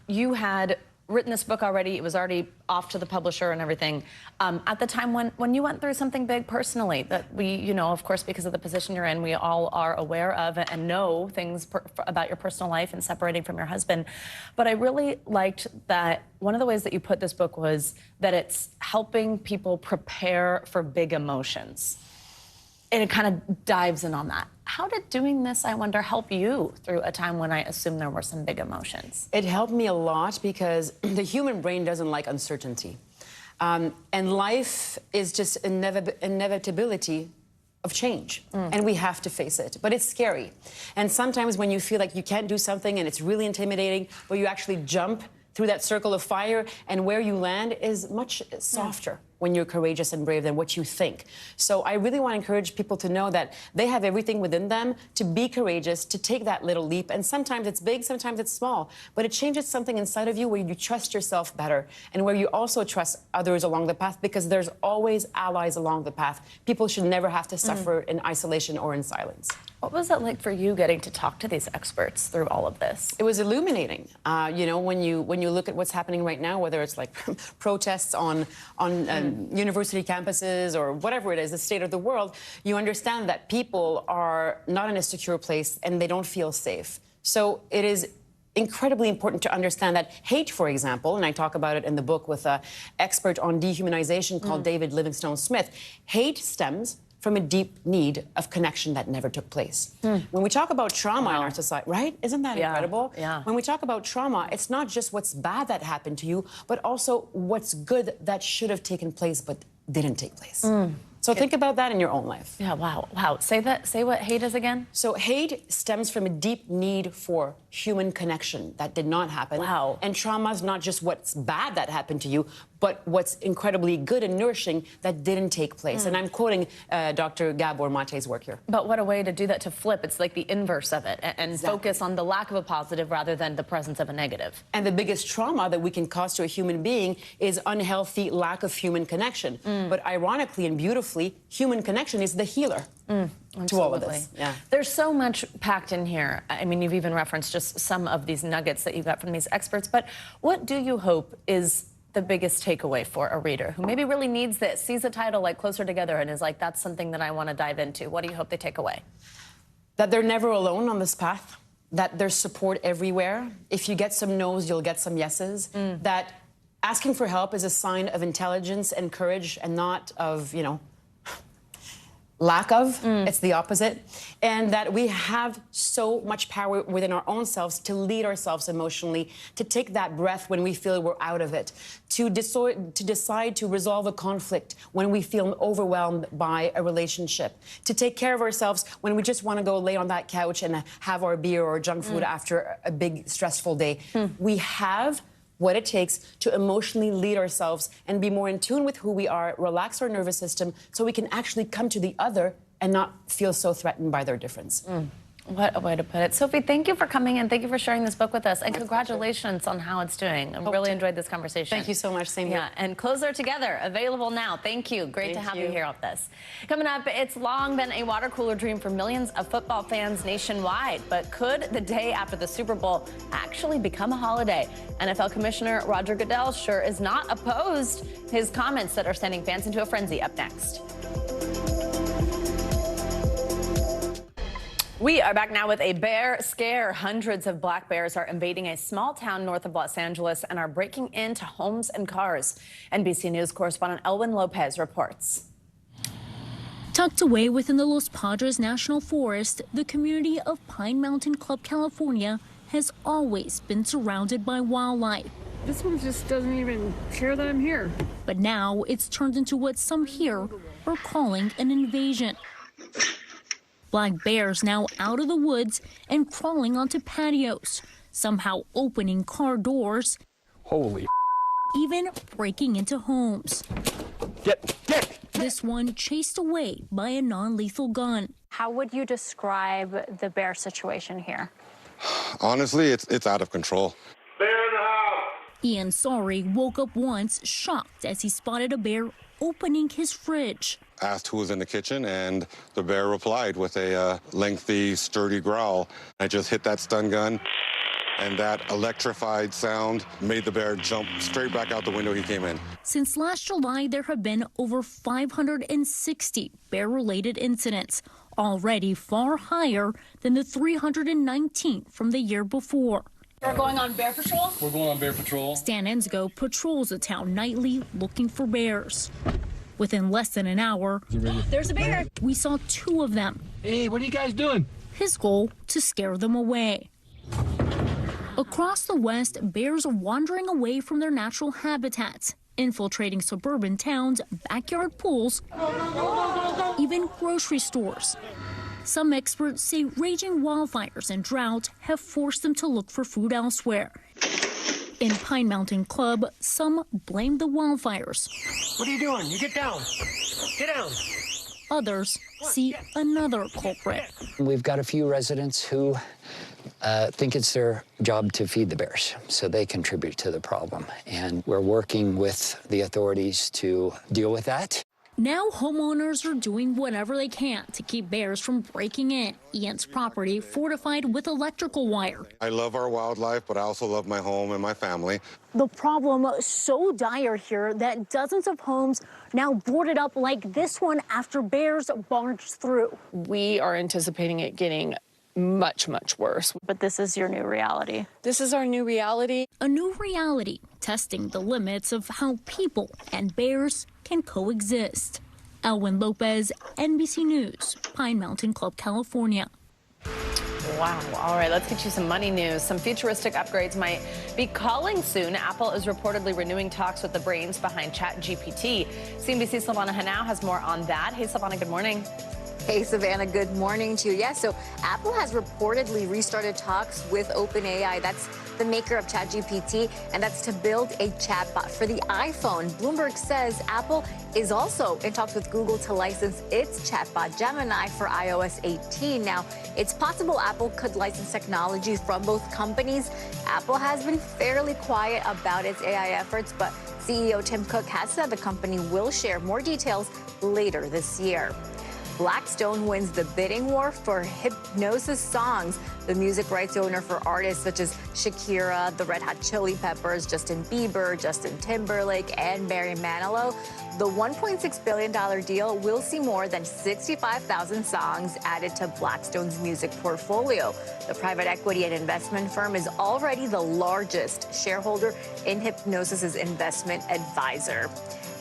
you had written this book already. It was already off to the publisher and everything. At the time when you went through something big personally that we, of course, because of the position you're in, we all are aware of and know things about your personal life and separating from your husband. But I really liked that one of the ways that you put this book was that it's helping people prepare for big emotions. And it kind of dives in on that. How did doing this, I wonder, help you through a time when I assume there were some big emotions? It helped me a lot because the human brain doesn't like uncertainty. And life is just inevitability of change. And we have to face it. But it's scary. And sometimes when you feel like you can't do something and it's really intimidating, but you actually jump through that circle of fire, and where you land is much softer when you're courageous and brave than what you think. So I really want to encourage people to know that they have everything within them to be courageous, to take that little leap. And sometimes it's big, sometimes it's small, but it changes something inside of you where you trust yourself better and where you also trust others along the path, because there's always allies along the path. People should never have to suffer in isolation or in silence. What was it like for you getting to talk to these experts through all of this? It was illuminating. When you look at what's happening right now, whether it's like protests on university campuses or whatever it is, the state of the world, you understand that people are not in a secure place and they don't feel safe. So it is incredibly important to understand that hate, for example, and I talk about it in the book with an expert on dehumanization called David Livingstone Smith, hate stems from a deep need of connection that never took place. When we talk about trauma in our society, right? Isn't that incredible? Yeah. When we talk about trauma, it's not just what's bad that happened to you, but also what's good that should have taken place but didn't take place. So think about that in your own life. Yeah, wow. Say what hate is again? So hate stems from a deep need for human connection that did not happen. Wow. And trauma is not just what's bad that happened to you, but what's incredibly good and nourishing that didn't take place. And I'm quoting Dr. Gabor Mate's work here. But what a way to do that, to flip. It's like the inverse of it, and focus on the lack of a positive rather than the presence of a negative. And the biggest trauma that we can cause to a human being is unhealthy lack of human connection. But ironically and beautifully, human connection is the healer to all of this. Yeah. There's so much packed in here. I mean, you've even referenced just some of these nuggets that you got from these experts. But what do you hope is the biggest takeaway for a reader who maybe really needs this, sees the title like Closer Together and is like, that's something that I want to dive into? What do you hope they take away? That they're never alone on this path, that there's support everywhere. If you get some no's, you'll get some yeses. That asking for help is a sign of intelligence and courage and not of, lack of. It's the opposite. And that we have so much power within our own selves to lead ourselves emotionally, to take that breath when we feel we're out of it, to decide to resolve a conflict when we feel overwhelmed by a relationship, to take care of ourselves when we just want to go lay on that couch and have our beer or junk food after a big stressful day. We have what it takes to emotionally lead ourselves and be more in tune with who we are, relax our nervous system so we can actually come to the other and not feel so threatened by their difference. What a way to put it. Sophie, thank you for coming in. Thank you for sharing this book with us. And congratulations on how it's doing. I really enjoyed this conversation. Thank you so much. Same here. Yeah, and Closer Together, available now. Thank you. Great to have you here on this. Coming up, it's long been a water cooler dream for millions of football fans nationwide. But could the day after the Super Bowl actually become a holiday? NFL Commissioner Roger Goodell sure is not opposed. His comments that are sending fans into a frenzy up next. We are back now with a bear scare. Hundreds of black bears are invading a small town north of Los Angeles and are breaking into homes and cars. NBC News correspondent Elwin Lopez reports. Tucked away within the Los Padres National Forest, the community of Pine Mountain Club, California, has always been surrounded by wildlife. This one just doesn't even care that I'm here. But now it's turned into what some here are calling an invasion. Black bears now out of the woods and crawling onto patios, somehow opening car doors. Holy even breaking into homes. Get! This one chased away by a non-lethal gun. How would you describe the bear situation here? Honestly, it's out of control. Bear in the house! Ian Sorry woke up once shocked as he spotted a bear opening his fridge. Asked who was in the kitchen, and the bear replied with a lengthy, sturdy growl. I just hit that stun gun, and that electrified sound made the bear jump straight back out the window he came in. Since last July, there have been over 560 bear-related incidents, already far higher than the 319 from the year before. We're going on bear patrol? We're going on bear patrol. Stan Ensgo patrols the town nightly looking for bears. Within less than an hour, there's a bear. We saw 2 of them. Hey, what are you guys doing? His goal, to scare them away. Across the West, bears are wandering away from their natural habitats, infiltrating suburban towns, backyard pools, even grocery stores. Some experts say raging wildfires and drought have forced them to look for food elsewhere. In Pine Mountain Club, some blame the wildfires. What are you doing? You get down. Get down. Others see another culprit. We've got a few residents who think it's their job to feed the bears, so they contribute to the problem. And we're working with the authorities to deal with that. Now homeowners are doing whatever they can to keep bears from breaking in. Ian's property fortified with electrical wire. I love our wildlife, but I also love my home and my family. The problem so dire here that dozens of homes now boarded up like this one after bears barged through. We are anticipating it getting much, much worse. But this is your new reality. This is our new reality. A new reality, testing the limits of how people and bears can coexist. Elwin Lopez, NBC News, Pine Mountain Club, California. Wow. All right, let's get you some money news. Some futuristic upgrades might be calling soon. Apple is reportedly renewing talks with the brains behind ChatGPT. CNBC's Silvana Henao has more on that. Hey, Silvana, good morning. Hey, Savannah, good morning to you. So Apple has reportedly restarted talks with OpenAI. That's the maker of ChatGPT, and that's to build a chatbot for the iPhone. Bloomberg says Apple is also in talks with Google to license its chatbot Gemini for iOS 18. Now, it's possible Apple could license technology from both companies. Apple has been fairly quiet about its AI efforts, but CEO Tim Cook has said the company will share more details later this year. Blackstone wins the bidding war for Hypnosis songs. The music rights owner for artists such as Shakira, the Red Hot Chili Peppers, Justin Bieber, Justin Timberlake, and Barry Manilow. The $1.6 billion deal will see more than 65,000 songs added to Blackstone's music portfolio. The private equity and investment firm is already the largest shareholder in Hypnosis's investment advisor.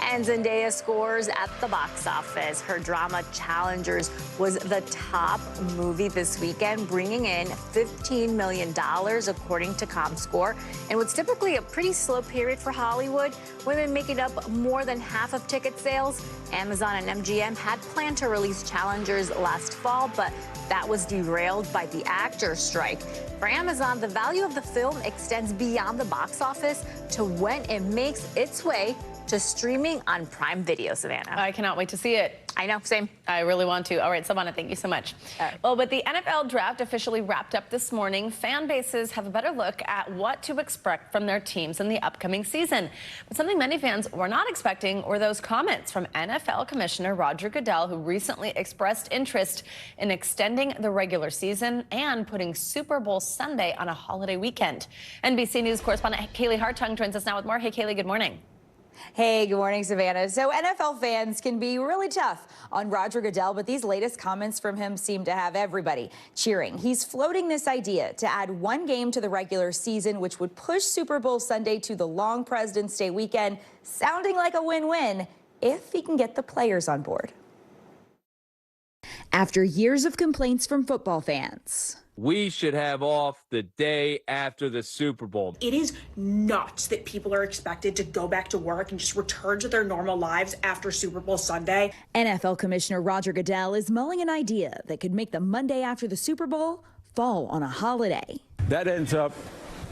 And Zendaya scores at the box office. Her drama Challengers was the top movie this weekend, bringing in $15 million, according to ComScore. And what's typically a pretty slow period for Hollywood, women making up more than half of ticket sales. Amazon and MGM had planned to release Challengers last fall, but that was derailed by the actors' strike. For Amazon, the value of the film extends beyond the box office to when it makes its way to streaming on Prime Video, Savannah. I cannot wait to see it. I know, same. I really want to. All right, Savannah, thank you so much. Well, with the NFL draft officially wrapped up this morning, fan bases have a better look at what to expect from their teams in the upcoming season. But something many fans were not expecting were those comments from NFL Commissioner Roger Goodell, who recently expressed interest in extending the regular season and putting Super Bowl Sunday on a holiday weekend. NBC News correspondent Kaylee Hartung joins us now with more. Hey, Kaylee, good morning. Hey, good morning, Savannah. So NFL fans can be really tough on Roger Goodell, but these latest comments from him seem to have everybody cheering. He's floating this idea to add one game to the regular season, which would push Super Bowl Sunday to the long President's Day weekend, sounding like a win-win if he can get the players on board. After years of complaints from football fans, we should have off the day after the Super Bowl. It is nuts that people are expected to go back to work and just return to their normal lives after Super Bowl Sunday. NFL Commissioner Roger Goodell is mulling an idea that could make the Monday after the Super Bowl fall on a holiday. That ends up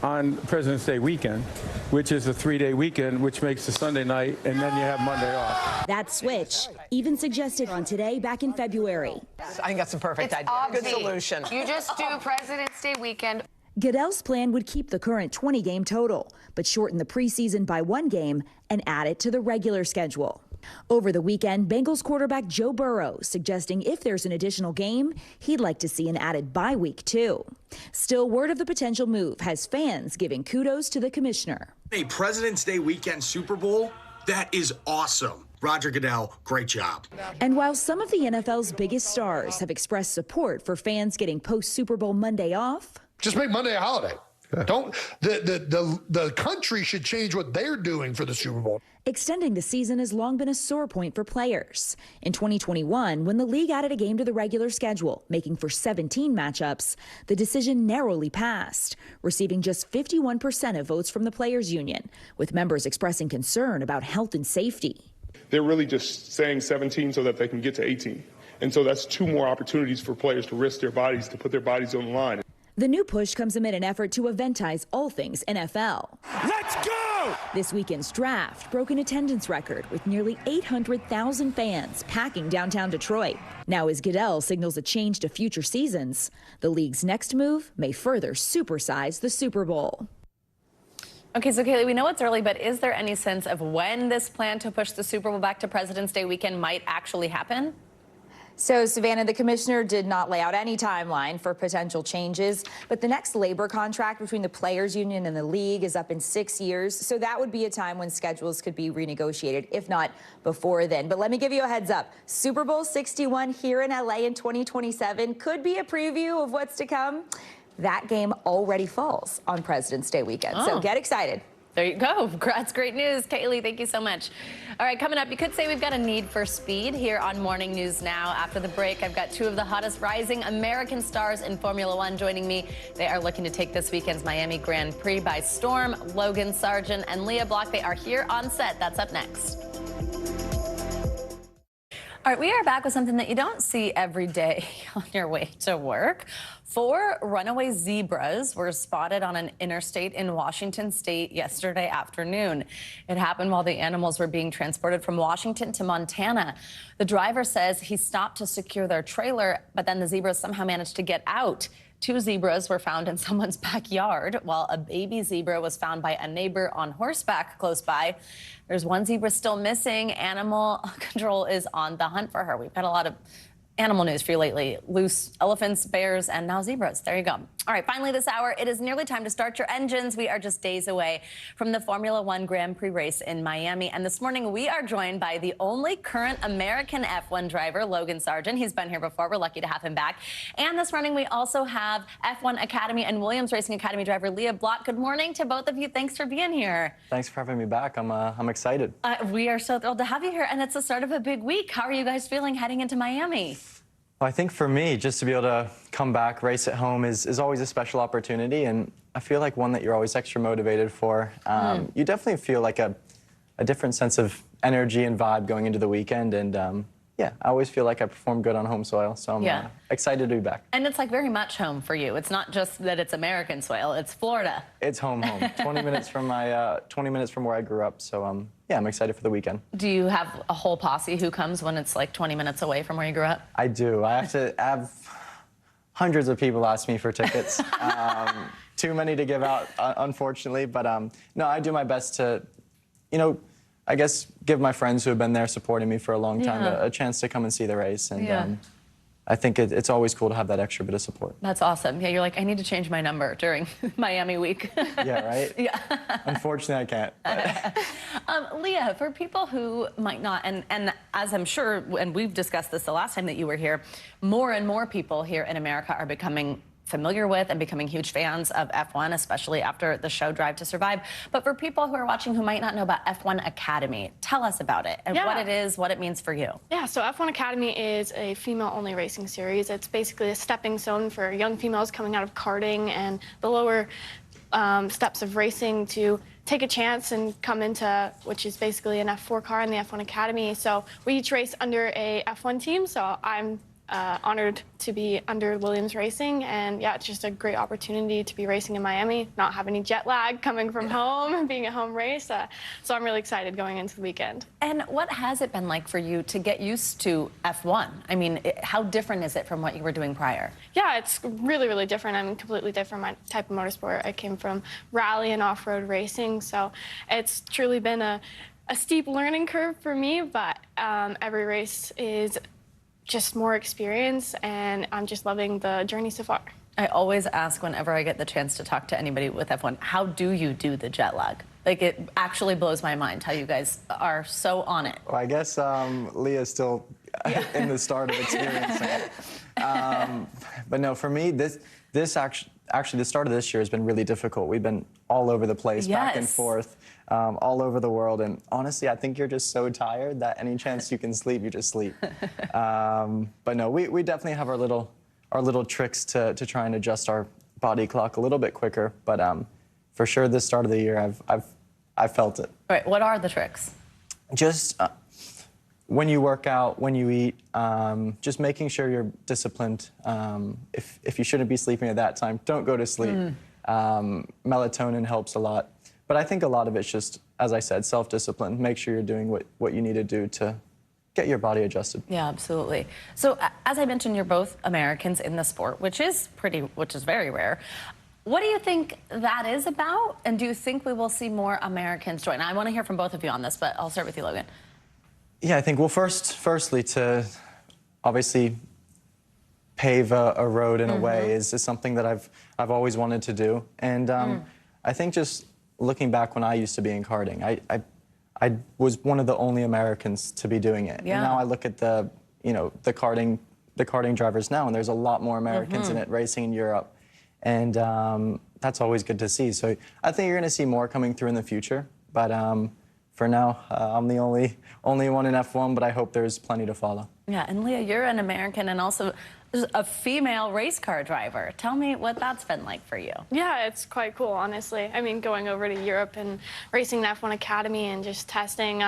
on President's Day weekend, which is a 3-day weekend, which makes the Sunday night, and then you have Monday off. That switch, even suggested on Today back in February. I think that's a perfect idea. Good solution. You just do President's Day weekend. Goodell's plan would keep the current 20-game total, but shorten the preseason by one game and add it to the regular schedule. Over the weekend, Bengals quarterback Joe Burrow suggesting if there's an additional game, he'd like to see an added bye week too. Still, word of the potential move has fans giving kudos to the commissioner. A President's Day weekend Super Bowl, that is awesome. Roger Goodell, great job. And while some of the NFL's biggest stars have expressed support for fans getting post-Super Bowl Monday off, just make Monday a holiday. Don't the country should change what they're doing for the Super Bowl. Extending the season has long been a sore point for players. In 2021, when the league added a game to the regular schedule, making for 17 matchups, the decision narrowly passed, receiving just 51% of votes from the players' union, with members expressing concern about health and safety. They're really just saying 17 so that they can get to 18. And so that's two more opportunities for players to risk their bodies, to put their bodies on the line. The new push comes amid an effort to eventize all things NFL. Let's go! This weekend's draft broke an attendance record with nearly 800,000 fans packing downtown Detroit. Now, as Goodell signals a change to future seasons, the league's next move may further supersize the Super Bowl. Okay, so Kaylee, we know it's early, but is there any sense of when this plan to push the Super Bowl back to President's Day weekend might actually happen? So, Savannah, the commissioner did not lay out any timeline for potential changes, but the next labor contract between the players' union and the league is up in 6 years. So that would be a time when schedules could be renegotiated, if not before then. But let me give you a heads up. Super Bowl 61 here in LA in 2027 could be a preview of what's to come. That game already falls on President's Day weekend. So get excited. There you go. That's great news. Kaylee, thank you so much. All right, coming up, you could say we've got a need for speed here on Morning News Now. After the break, I've got two of the hottest rising American stars in Formula One joining me. They are looking to take this weekend's Miami Grand Prix by storm. Logan Sargent and Leah Block, they are here on set. That's up next. All right, we are back with something that you don't see every day on your way to work. 4 runaway zebras were spotted on an interstate in Washington state yesterday afternoon. It happened while the animals were being transported from Washington to Montana. The driver says he stopped to secure their trailer, but then the zebras somehow managed to get out. 2 zebras were found in someone's backyard, while a baby zebra was found by a neighbor on horseback close by. There's 1 zebra still missing. Animal control is on the hunt for her. We've got a lot of animal news for you lately. Loose elephants, bears, and now zebras. There you go. All right, finally this hour, it is nearly time to start your engines. We are just days away from the Formula One Grand Prix race in Miami. And this morning, we are joined by the only current American F1 driver, Logan Sargent. He's been here before. We're lucky to have him back. And this morning, we also have F1 Academy and Williams Racing Academy driver Leah Block. Good morning to both of you. Thanks for being here. Thanks for having me back. I'm excited. We are so thrilled to have you here. And it's the start of a big week. How are you guys feeling heading into Miami? Well, I think for me, just to be able to come back, race at home is always a special opportunity, and I feel like one that you're always extra motivated for. You definitely feel like a different sense of energy and vibe going into the weekend, and yeah, I always feel like I perform good on home soil, so I'm excited to be back. And it's like very much home for you. It's not just that it's American soil, it's Florida. It's home. 20 minutes from my 20 minutes from where I grew up, so yeah, I'm excited for the weekend. Do you have a whole posse who comes when it's like 20 minutes away from where you grew up? I do. I have to have hundreds of people ask me for tickets. Too many to give out, unfortunately, but no, I do my best to, you know, I guess give my friends who have been there supporting me for a long time a chance to come and see the race. And I think it's always cool to have that extra bit of support. That's awesome. Yeah, you're like, I need to change my number during Miami week. Yeah, right? Yeah. Unfortunately, I can't. Leah, for people who might not, and as I'm sure, and we've discussed this the last time that you were here, more and more people here in America are becoming familiar with and becoming huge fans of F1, especially after the show Drive to Survive. But for people who are watching who might not know about F1 Academy, tell us about it and what it is, what it means for you. Yeah, so F1 Academy is a female-only racing series. It's basically a stepping stone for young females coming out of karting and the lower steps of racing to take a chance and come into, which is basically an F4 car in the F1 Academy. So we each race under a F1 team, so I'm honored to be under Williams Racing, and yeah, it's just a great opportunity to be racing in Miami, not have any jet lag coming from home, being a home race. So I'm really excited going into the weekend. And what has it been like for you to get used to F1? I mean, how different is it from what you were doing prior? Yeah, it's really, really different. I mean, completely different type of motorsport. I came from rally and off-road racing, so it's truly been a steep learning curve for me, but every race is just more experience, and I'm just loving the journey so far. I always ask whenever I get the chance to talk to anybody with F1, how do you do the jet lag? Like, it actually blows my mind how you guys are so on it. Well, I guess Leah's still in the start of experiencing it. But no, for me, this actually the start of this year has been really difficult. We've been all over the place, back and forth, all over the world. And honestly, I think you're just so tired that any chance you can sleep, you just sleep. But no, we definitely have our little tricks to try and adjust our body clock a little bit quicker. But for sure, this start of the year, I've felt it. All right, what are the tricks? Just when you work out, when you eat, just making sure you're disciplined. If you shouldn't be sleeping at that time, don't go to sleep. Melatonin helps a lot. But I think a lot of it's just, as I said, self-discipline. Make sure you're doing what you need to do to get your body adjusted. Yeah, absolutely. So as I mentioned, you're both Americans in the sport, which is very rare. What do you think that is about? And do you think we will see more Americans join? I want to hear from both of you on this, but I'll start with you, Logan. Yeah, I think, well, firstly, to obviously pave a road in a way is something that I've always wanted to do. And I think just looking back when I used to be in karting, I was one of the only Americans to be doing it. Yeah. And now I look at the karting drivers now, and there's a lot more Americans in it racing in Europe. And that's always good to see. So I think you're going to see more coming through in the future. But for now, I'm the only one in F1, but I hope there's plenty to follow. Yeah, and Leah, you're an American and also a female race car driver. Tell me what that's been like for you. Yeah, it's quite cool, honestly. I mean, going over to Europe and racing the F1 Academy and just testing.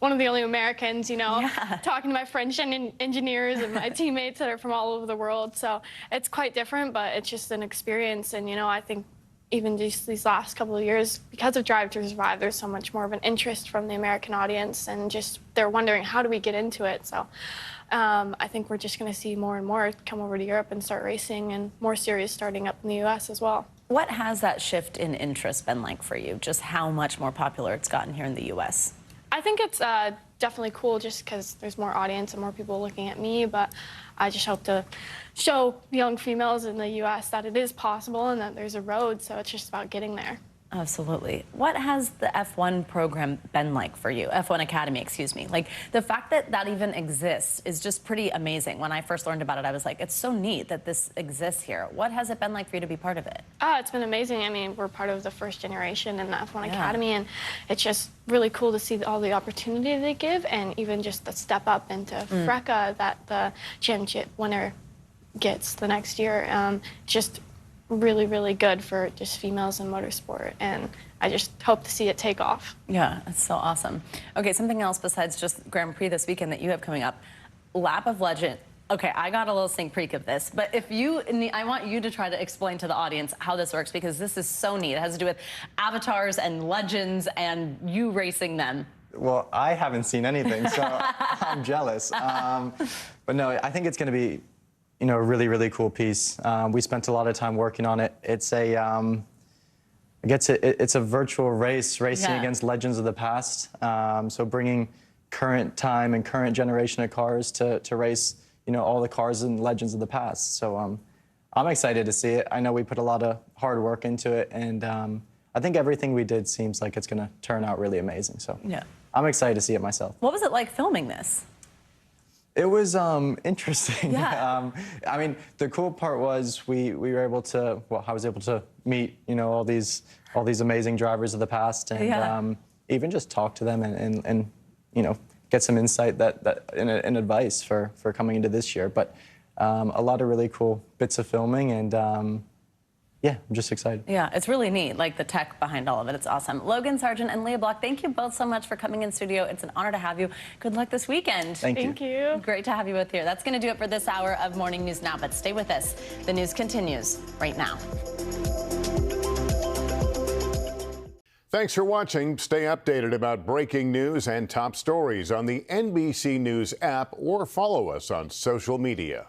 One of the only Americans, you know, talking to my French engineers and my teammates that are from all over the world. So it's quite different, but it's just an experience. And, you know, I think even just these last couple of years, because of Drive to Survive, there's so much more of an interest from the American audience, and just they're wondering, how do we get into it? So I think we're just going to see more and more come over to Europe and start racing, and more series starting up in the U.S. as well. What has that shift in interest been like for you? Just how much more popular it's gotten here in the U.S.? I think it's definitely cool just because there's more audience and more people looking at me, but I just hope to show young females in the U.S. that it is possible and that there's a road, so it's just about getting there. Absolutely. What has the F1 program been like for you? F1 Academy, excuse me. Like, the fact that that even exists is just pretty amazing. When I first learned about it, I was like, it's so neat that this exists here. What has it been like for you to be part of it? It's been amazing. I mean, we're part of the first generation in the F1 Academy, and it's just really cool to see all the opportunity they give, and even just the step up into FRECA that the championship winner gets the next year. Just really, really good for just females in motorsport, and I just hope to see it take off. Yeah, it's so awesome. Okay, something else besides just Grand Prix this weekend that you have coming up, Lap of Legend. Okay, I got a little sneak peek of this, but if you, I want you to try to explain to the audience how this works, because this is so neat. It has to do with avatars and legends and you racing them. Well, I haven't seen anything, so I'm jealous. But no, I think it's going to be, you know, a really, really cool piece. We spent a lot of time working on it. It's a, it's a virtual race, racing against legends of the past. So bringing current time and current generation of cars to race, you know, all the cars and legends of the past. So I'm excited to see it. I know we put a lot of hard work into it, and I think everything we did seems like it's going to turn out really amazing. So I'm excited to see it myself. What was it like filming this? It was interesting. Yeah. I mean, the cool part was we were able to, well, I was able to meet, you know, all these amazing drivers of the past, and even just talk to them and you know, get some insight and advice for coming into this year. But a lot of really cool bits of filming, and yeah, I'm just excited. Yeah, it's really neat, like the tech behind all of it. It's awesome. Logan Sargent and Leah Block, thank you both so much for coming in studio. It's an honor to have you. Good luck this weekend. Thank you. Great to have you both here. That's going to do it for this hour of Morning News Now, but stay with us. The news continues right now. Thanks for watching. Stay updated about breaking news and top stories on the NBC News app, or follow us on social media.